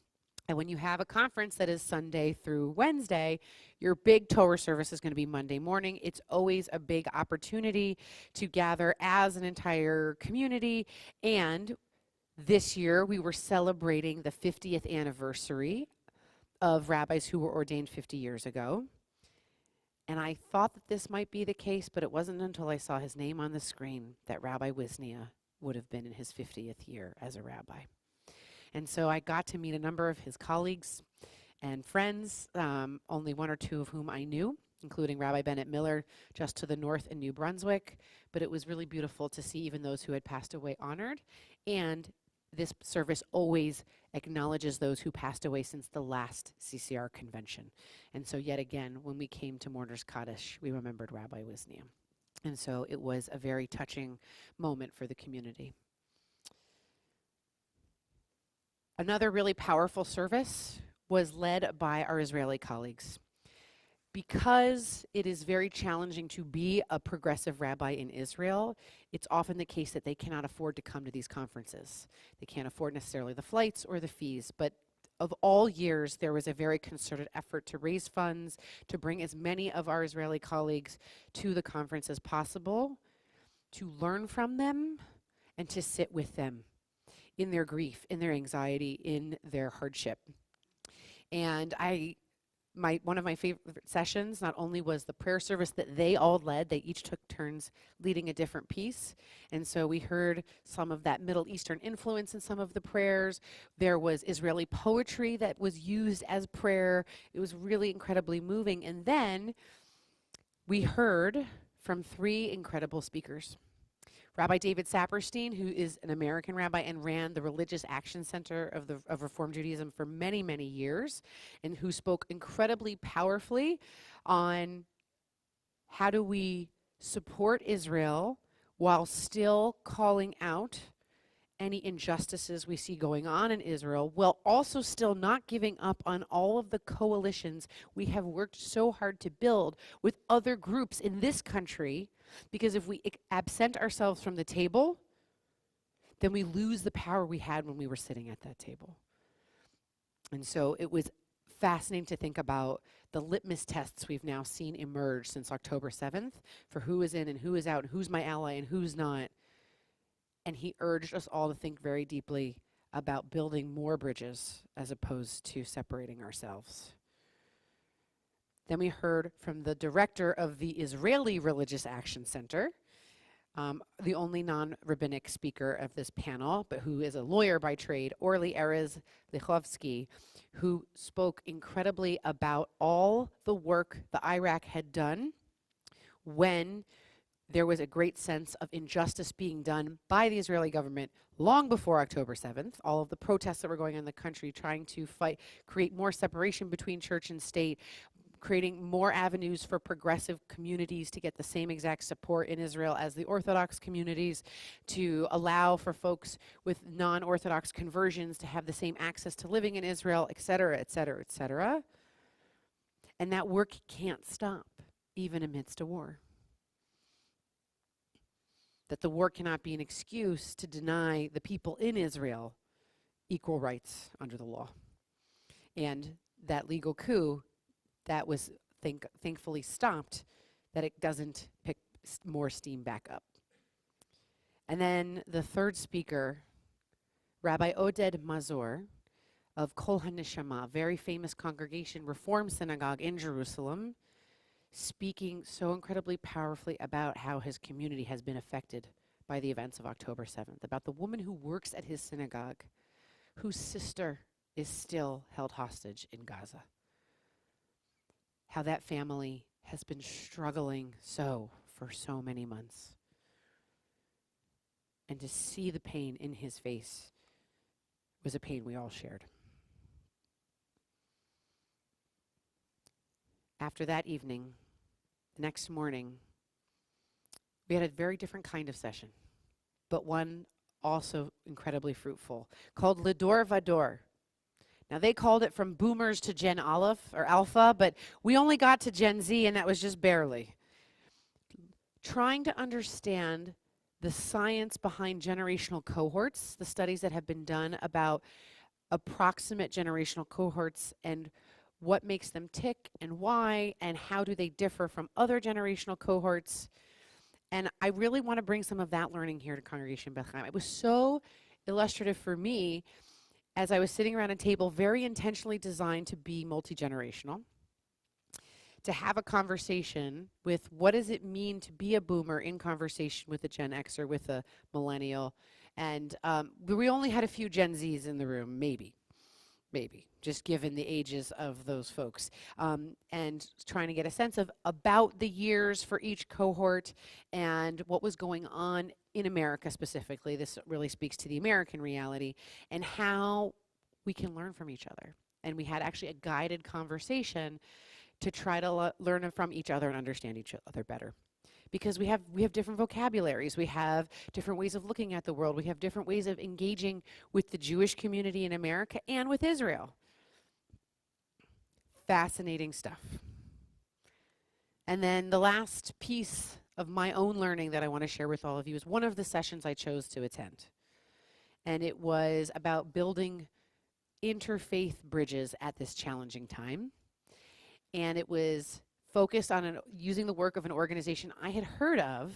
And when you have a conference that is Sunday through Wednesday, your big Torah service is going to be Monday morning. It's always a big opportunity to gather as an entire community. And this year we were celebrating the 50th anniversary of rabbis who were ordained 50 years ago. And I thought that this might be the case, but it wasn't until I saw his name on the screen that Rabbi Wisnia would have been in his 50th year as a rabbi. And so I got to meet a number of his colleagues and friends, only 1 or 2 of whom I knew, including Rabbi Bennett Miller just to the north in New Brunswick. But it was really beautiful to see even those who had passed away honored. And this service always acknowledges those who passed away since the last CCR convention. And so yet again, when we came to Mourner's Kaddish, we remembered Rabbi Wisnia. And so it was a very touching moment for the community. Another really powerful service was led by our Israeli colleagues. Because it is very challenging to be a progressive rabbi in Israel, it's often the case that they cannot afford to come to these conferences. They can't afford necessarily the flights or the fees, but of all years, there was a very concerted effort to raise funds, to bring as many of our Israeli colleagues to the conference as possible, to learn from them, and to sit with them in their grief, in their anxiety, in their hardship. And one of my favorite sessions not only was the prayer service that they all led, they each took turns leading a different piece. And so we heard some of that Middle Eastern influence in some of the prayers. There was Israeli poetry that was used as prayer. It was really incredibly moving. And then we heard from 3 incredible speakers. Rabbi David Saperstein, who is an American rabbi and ran the Religious Action Center of Reform Judaism for many, many years, and who spoke incredibly powerfully on how do we support Israel while still calling out any injustices we see going on in Israel, while also still not giving up on all of the coalitions we have worked so hard to build with other groups in this country. Because if we absent ourselves from the table, then we lose the power we had when we were sitting at that table. And so it was fascinating to think about the litmus tests we've now seen emerge since October 7th for who is in and who is out, and who's my ally and who's not. And he urged us all to think very deeply about building more bridges as opposed to separating ourselves. Then we heard from the director of the Israeli Religious Action Center, the only non-rabbinic speaker of this panel, but who is a lawyer by trade, Orly Erez Lichovsky, who spoke incredibly about all the work the Iraq had done when there was a great sense of injustice being done by the Israeli government long before October 7th, all of the protests that were going on in the country trying to create more separation between church and state, creating more avenues for progressive communities to get the same exact support in Israel as the Orthodox communities, to allow for folks with non-Orthodox conversions to have the same access to living in Israel, et cetera, et cetera, et cetera. And that work can't stop, even amidst a war. That the war cannot be an excuse to deny the people in Israel equal rights under the law. And that legal coup that was thankfully stopped, that it doesn't pick more steam back up. And then the third speaker, Rabbi Oded Mazur of Kol HaNeshama, very famous congregation, Reform Synagogue in Jerusalem, speaking so incredibly powerfully about how his community has been affected by the events of October 7th, about the woman who works at his synagogue, whose sister is still held hostage in Gaza. How that family has been struggling for so many months. And to see the pain in his face was a pain we all shared. After that evening, the next morning, we had a very different kind of session, but one also incredibly fruitful, called Lidor Vador. Now, they called it from boomers to Gen Alpha, but we only got to Gen Z, and that was just barely. Trying to understand the science behind generational cohorts, the studies that have been done about approximate generational cohorts and what makes them tick and why, and how do they differ from other generational cohorts. And I really want to bring some of that learning here to Congregation Beth Chaim. It was so illustrative for me as I was sitting around a table very intentionally designed to be multi-generational, to have a conversation with what does it mean to be a boomer in conversation with a Gen Xer, with a millennial. And we only had a few Gen Zs in the room, maybe, just given the ages of those folks. And trying to get a sense of about the years for each cohort and what was going on in America specifically. This really speaks to the American reality and how we can learn from each other. And we had actually a guided conversation to try to learn from each other and understand each other better. Because we have different vocabularies, we have different ways of looking at the world, we have different ways of engaging with the Jewish community in America and with Israel. Fascinating stuff. And then the last piece of my own learning that I want to share with all of you is one of the sessions I chose to attend. And it was about building interfaith bridges at this challenging time. And it was focused on using the work of an organization I had heard of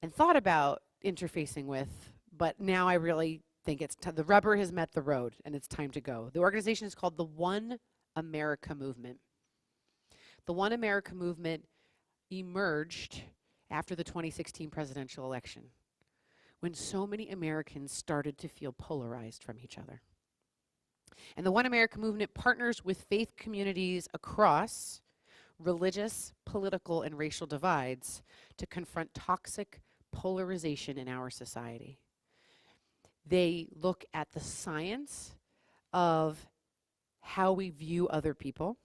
and thought about interfacing with, but now I really think the rubber has met the road and it's time to go. The organization is called the One America Movement. The One America Movement emerged after the 2016 presidential election, when so many Americans started to feel polarized from each other. And the One America Movement partners with faith communities across religious, political, and racial divides to confront toxic polarization in our society. They look at the science of how we view other people.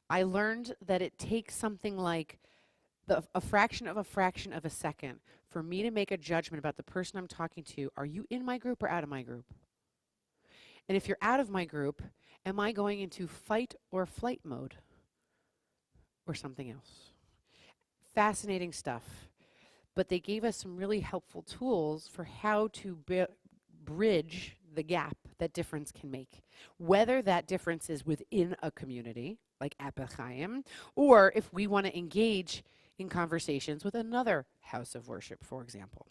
I learned that it takes something like a fraction of a second for me to make a judgment about the person I'm talking to. Are you in my group or out of my group? And if you're out of my group, am I going into fight or flight mode or something else? Fascinating stuff. But they gave us some really helpful tools for how to bridge the gap that difference can make. Whether that difference is within a community, like at Beth Chaim, or if we want to engage in conversations with another house of worship, for example.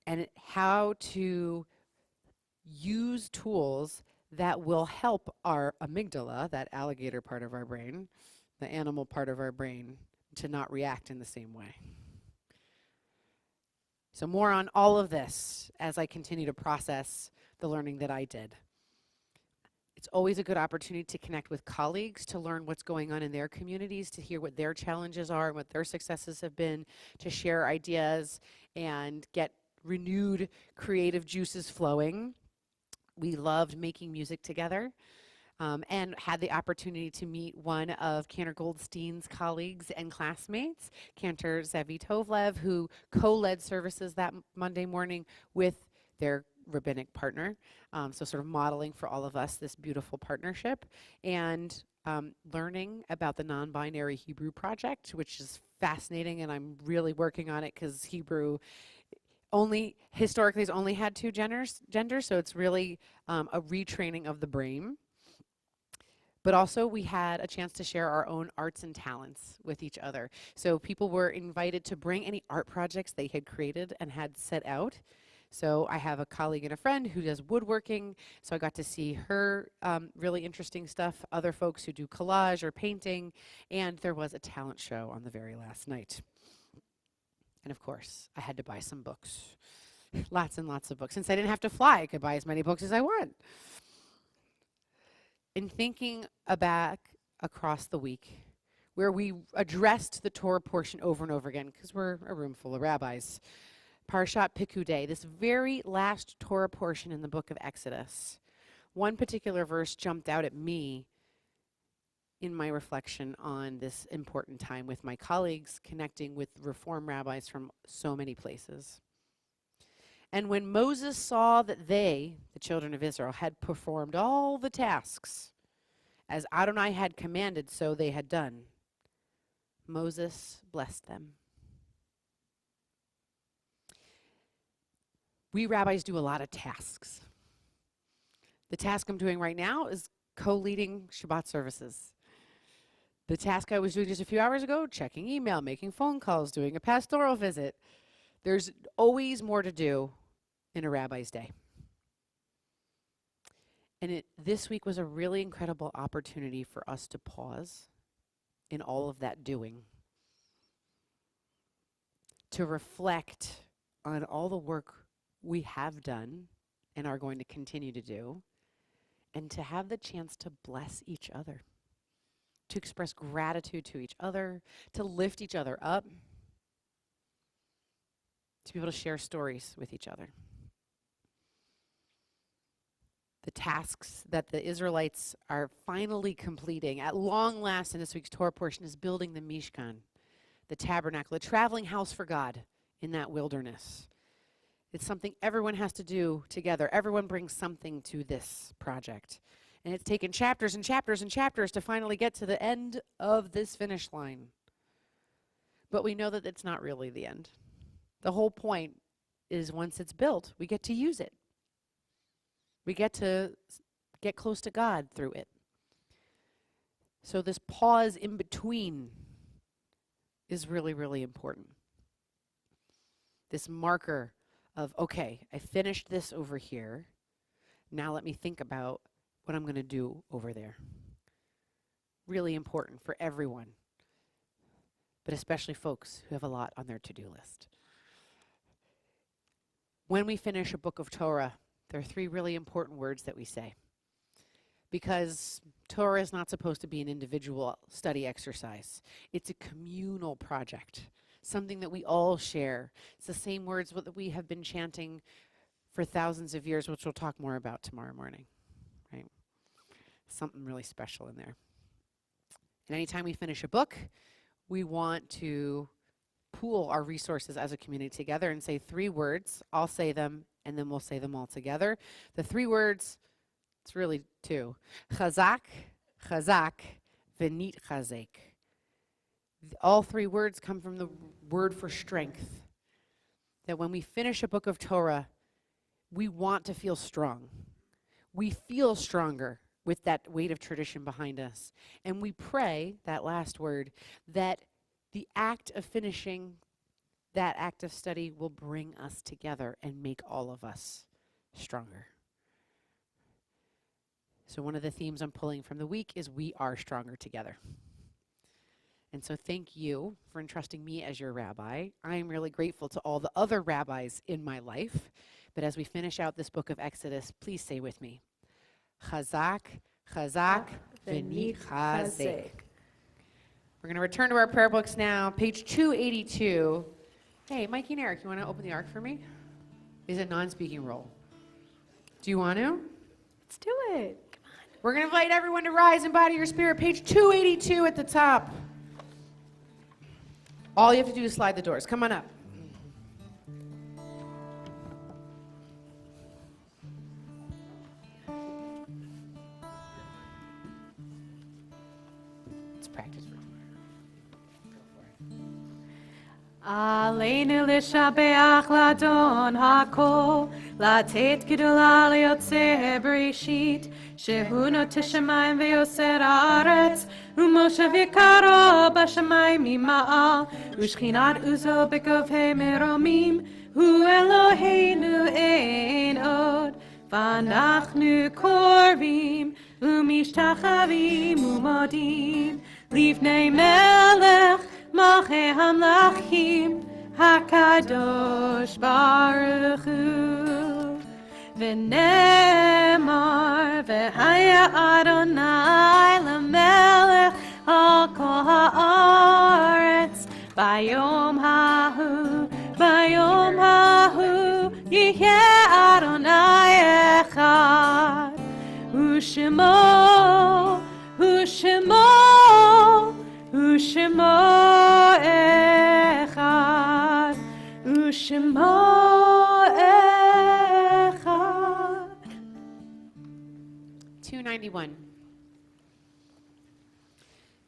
And how to use tools that will help our amygdala, that alligator part of our brain, the animal part of our brain, to not react in the same way. So more on all of this as I continue to process the learning that I did. It's always a good opportunity to connect with colleagues, to learn what's going on in their communities, to hear what their challenges are and what their successes have been, to share ideas and get renewed creative juices flowing. We loved making music together. and had the opportunity to meet one of Cantor Goldstein's colleagues and classmates, Cantor Zevi Tovlev, who co-led services that Monday morning with their rabbinic partner, so sort of modeling for all of us this beautiful partnership, and learning about the non-binary Hebrew project, which is fascinating, and I'm really working on it because Hebrew historically has only had two genders, so it's really a retraining of the brain. But also we had a chance to share our own arts and talents with each other. So people were invited to bring any art projects they had created and had set out. So I have a colleague and a friend who does woodworking, so I got to see her really interesting stuff, other folks who do collage or painting, and there was a talent show on the very last night. And of course, I had to buy some books. Lots and lots of books. Since I didn't have to fly, I could buy as many books as I want. In thinking back across the week, where we addressed the Torah portion over and over again, because we're a room full of rabbis, Parshat Pikudei, this very last Torah portion in the book of Exodus, one particular verse jumped out at me in my reflection on this important time with my colleagues, connecting with Reform rabbis from so many places. And when Moses saw that they, the children of Israel, had performed all the tasks as Adonai had commanded, so they had done, Moses blessed them. We rabbis do a lot of tasks. The task I'm doing right now is co-leading Shabbat services. The task I was doing just a few hours ago, checking email, making phone calls, doing a pastoral visit. There's always more to do in a rabbi's day. And this week was a really incredible opportunity for us to pause in all of that doing, to reflect on all the work we have done and are going to continue to do, and to have the chance to bless each other, to express gratitude to each other, to lift each other up, to be able to share stories with each other. The tasks that the Israelites are finally completing at long last in this week's Torah portion is building the Mishkan, the tabernacle, a traveling house for God in that wilderness. It's something everyone has to do together. Everyone brings something to this project. And it's taken chapters and chapters and chapters to finally get to the end of this finish line. But we know that it's not really the end. The whole point is once it's built, we get to use it. We get to get close to God through it. So this pause in between is really, really important. This marker of, okay, I finished this over here. Now let me think about what I'm going to do over there. Really important for everyone, but especially folks who have a lot on their to-do list. When we finish a book of Torah, there are three really important words that we say. Because Torah is not supposed to be an individual study exercise. It's a communal project, something that we all share. It's the same words that we have been chanting for thousands of years, which we'll talk more about tomorrow morning, right? Something really special in there. And anytime we finish a book, we want to pool our resources as a community together and say three words. I'll say them, and then we'll say them all together. The three words, it's really two. Chazak, chazak, v'nit chazek. All three words come from the word for strength. That when we finish a book of Torah, we want to feel strong. We feel stronger with that weight of tradition behind us. And we pray, that last word, that the act of finishing that act of study will bring us together and make all of us stronger. So one of the themes I'm pulling from the week is we are stronger together. And so thank you for entrusting me as your rabbi. I am really grateful to all the other rabbis in my life. But as we finish out this book of Exodus, please say with me, Chazak, chazak, v'nit chazek. We're going to return to our prayer books now, page 282. Hey, Mikey and Eric, you want to open the ark for me? Is it non-speaking role? Do you want to? Let's do it. Come on. We're going to invite everyone to rise in body or spirit, page 282 at the top. All you have to do is slide the doors. Come on up. Let's practice. עלינו לשבח לאדון הכל, לתת גדולה ליוצא בראשית, שהוא נוטה שמיים ויוסר הארץ, ומושב יקרו בשמיים ממעל, ושכינת עוזו בגובהי מרומים, הוא אלוהינו אין עוד, ואנחנו קוראים ומשתחווים ומודים, לפני מלך מלכי המלכים, הקדוש ברוך הוא. ונאמר, והיה אדוני למלך על כל הארץ, ביום ההוא, יהיה אדוני אחד, ושמו אחד, ושמו אחד. 291.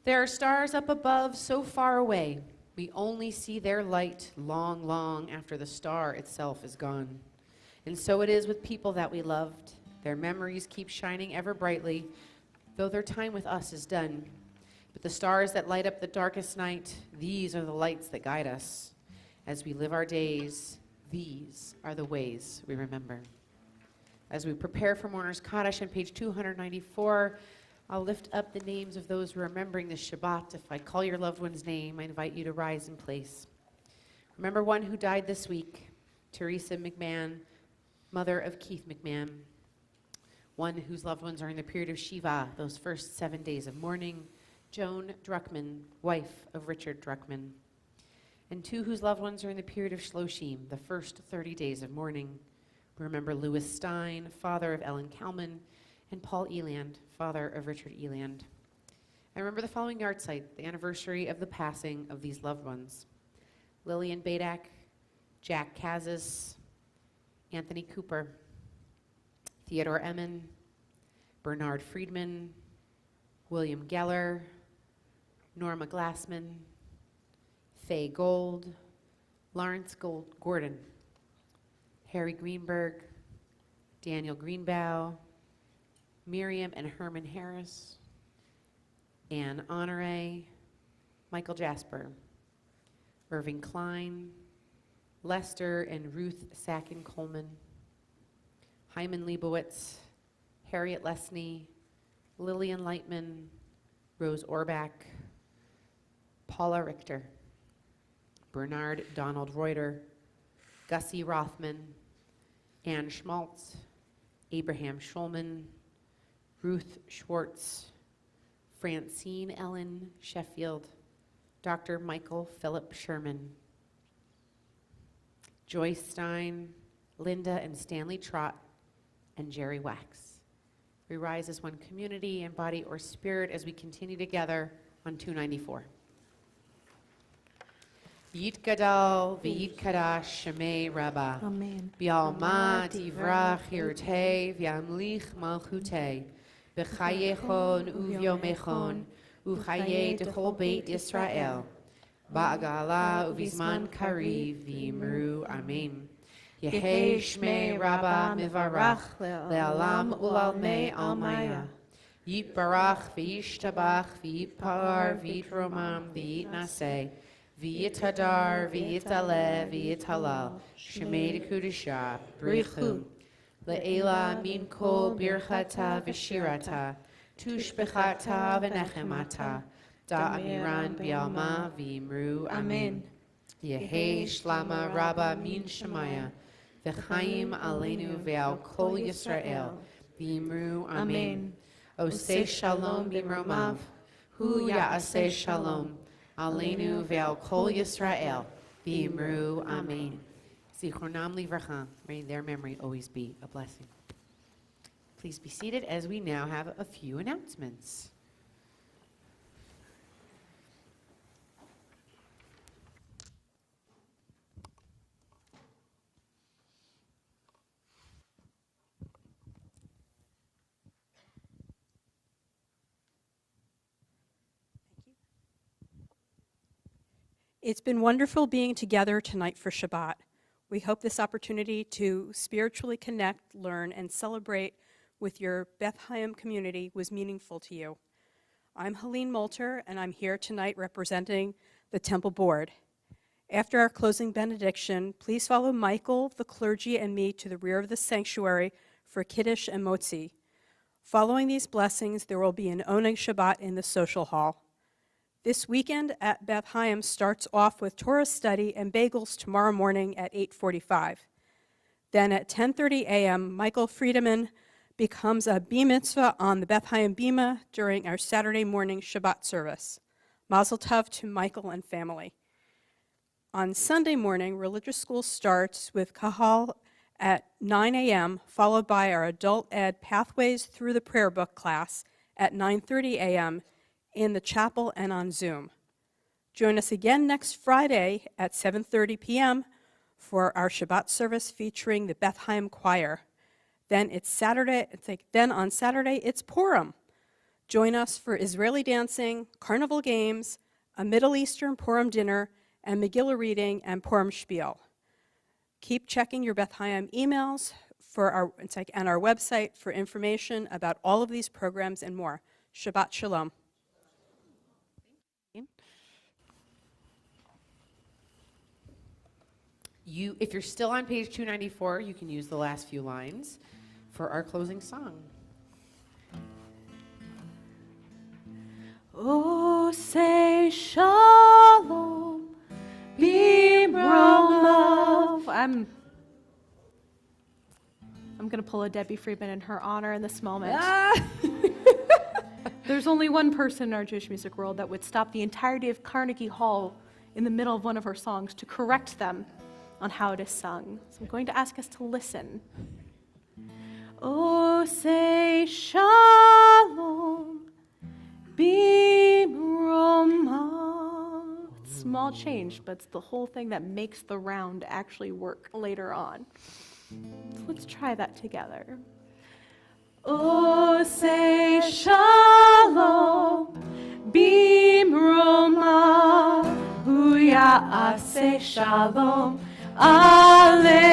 There are stars up above so far away, we only see their light long, long after the star itself is gone. And so it is with people that we loved. Their memories keep shining ever brightly, though their time with us is done. But the stars that light up the darkest night, these are the lights that guide us. As we live our days, these are the ways we remember. As we prepare for Mourner's Kaddish on page 294, I'll lift up the names of those who are remembering this Shabbat. If I call your loved one's name, I invite you to rise in place. Remember one who died this week, Teresa McMahon, mother of Keith McMahon. One whose loved ones are in the period of Shiva, those first 7 days of mourning, Joan Druckman, wife of Richard Druckman. And two whose loved ones are in the period of Shloshim, the first 30 days of mourning. Remember Louis Stein, father of Ellen Kalman, and Paul Eland, father of Richard Eland. I remember the following yard site, the anniversary of the passing of these loved ones. Lillian Badak, Jack Kazis, Anthony Cooper, Theodore Emin, Bernard Friedman, William Geller, Norma Glassman, Faye Gold, Lawrence Gordon, Harry Greenberg, Daniel Greenbow, Miriam and Herman Harris, Anne Honore, Michael Jasper, Irving Klein, Lester and Ruth Sacken Coleman, Hyman Leibowitz, Harriet Lesney, Lillian Lightman, Rose Orbach, Paula Richter, Bernard Donald Reuter, Gussie Rothman, Ann Schmaltz, Abraham Schulman, Ruth Schwartz, Francine Ellen Sheffield, Dr. Michael Philip Sherman, Joyce Stein, Linda and Stanley Trott, and Jerry Wax. We rise as one community in body or spirit as we continue together on 294. Yitgadal v'yitkadash shemei Rabbah. Amen. B'alma tivrach hirtei v'yamlich malchutei. B'chayechon uvyomechon uchaye dechol beit Yisrael. Ba'agala uvizman kariv v'yimru amen. Yehei shmei Rabbah mivarach le'alam ulalmei almaya. Yitbarach v'yishtabach v'yitpar v'yitromam v'yitnaseh. V'yitadar, v'yitale, v'yitalal, shemei dekudisha, brichu, le'ela min kol birchata v'shirata, tushbechata v'nechemata, da amiran bialma v'imru amen. Yehei shlama rabba min shemaya, v'chaim aleinu ve'al kol Yisrael, v'imru amen. Oseh shalom b'mromav, hu ya'aseh shalom. Aleinu ve'al kol Yisrael, v'imru amen. Zichronam livracha, may their memory always be a blessing. Please be seated as we now have a few announcements. It's been wonderful being together tonight for Shabbat. We hope this opportunity to spiritually connect, learn, and celebrate with your Beth Chaim community was meaningful to you. I'm Helene Moulter, and I'm here tonight representing the Temple Board. After our closing benediction, please follow Michael, the clergy, and me to the rear of the sanctuary for Kiddush and Motzi. Following these blessings, there will be an Oneg Shabbat in the social hall. This weekend at Beth Chaim starts off with Torah study and bagels tomorrow morning at 8:45. Then at 10:30 a.m., Michael Friedemann becomes a Bar Mitzvah on the Beth Chaim Bima during our Saturday morning Shabbat service. Mazel Tov to Michael and family. On Sunday morning, religious school starts with Kahal at 9 a.m., followed by our adult ed Pathways Through the Prayer Book class at 9:30 a.m., in the chapel and on Zoom. Join us again next Friday at 7:30 p.m. for our Shabbat service featuring the Beth Chaim Choir. Then on Saturday it's Purim. Join us for Israeli dancing, carnival games, a Middle Eastern Purim dinner, and Megillah reading and Purim spiel. Keep checking your Beth Chaim emails and our website for information about all of these programs and more. Shabbat Shalom. If you're still on page 294, you can use the last few lines for our closing song. Oh, say shalom, b'bromov. I'm going to pull a Debbie Friedman in her honor in this moment. There's only one person in our Jewish music world that would stop the entirety of Carnegie Hall in the middle of one of her songs to correct them on how it is sung. So I'm going to ask us to listen. Oh, say shalom, b'bromov. Small change, but it's the whole thing that makes the round actually work later on. So let's try that together. Oh, say shalom, b'bromov, ya'aseh shalom aleinu,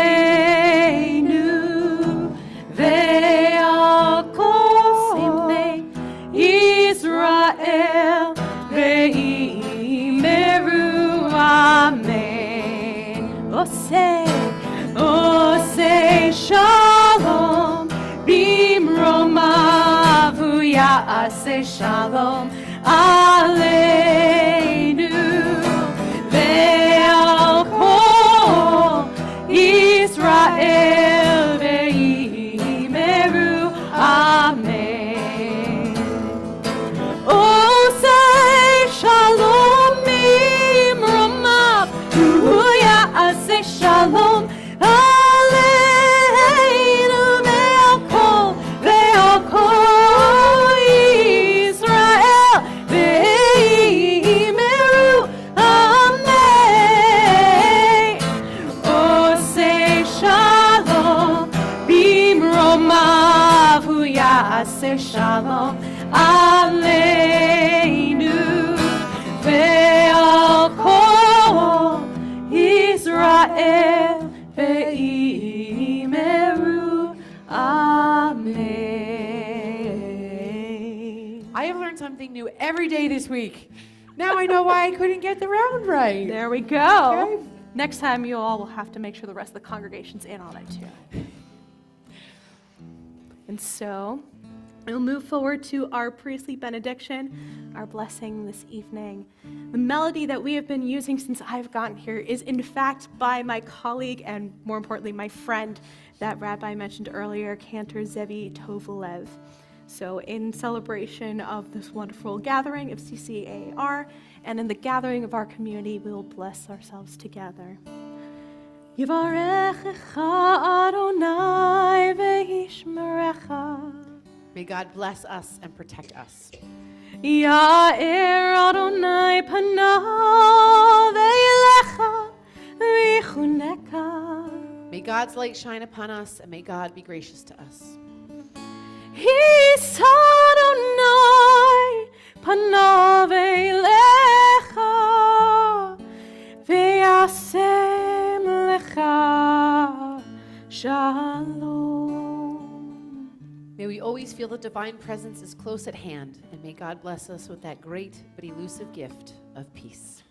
ve'al kol, same thing, Israel, ve'imeru amen. Oh, say shalom, b'bromov, ya'aseh shalom aleinu, ve'al kol Israel, ve'imeru amen. Oh, say shalom, b'bromov, ya'aseh shalom aleinu, ve'al kol Israel, ve'imeru amen. Oh, say shalom, b'bromov, ya'aseh shalom aleinu, ve'al kol Israel, ve'imeru amen. I have learned something new every day this week. Now I know why I couldn't get the round right. There we go. Okay. Next time you all will have to make sure the rest of the congregation's in on it too. And so we'll move forward to our priestly benediction, our blessing this evening. The melody that we have been using since I've gotten here is in fact by my colleague and more importantly my friend that Rabbi mentioned earlier, Cantor Zevi Tovulev. So in celebration of this wonderful gathering of CCAR and in the gathering of our community, we will bless ourselves together. Yivarechecha Adonai ve'yishmerecha. May God bless us and protect us. Ya'er Adonai panav ve'yelecha v'yichuneka. May God's light shine upon us, and may God be gracious to us. His Adonai panav ve'yelecha ve'yasem lecha shalom. May we always feel the divine presence is close at hand, and may God bless us with that great but elusive gift of peace.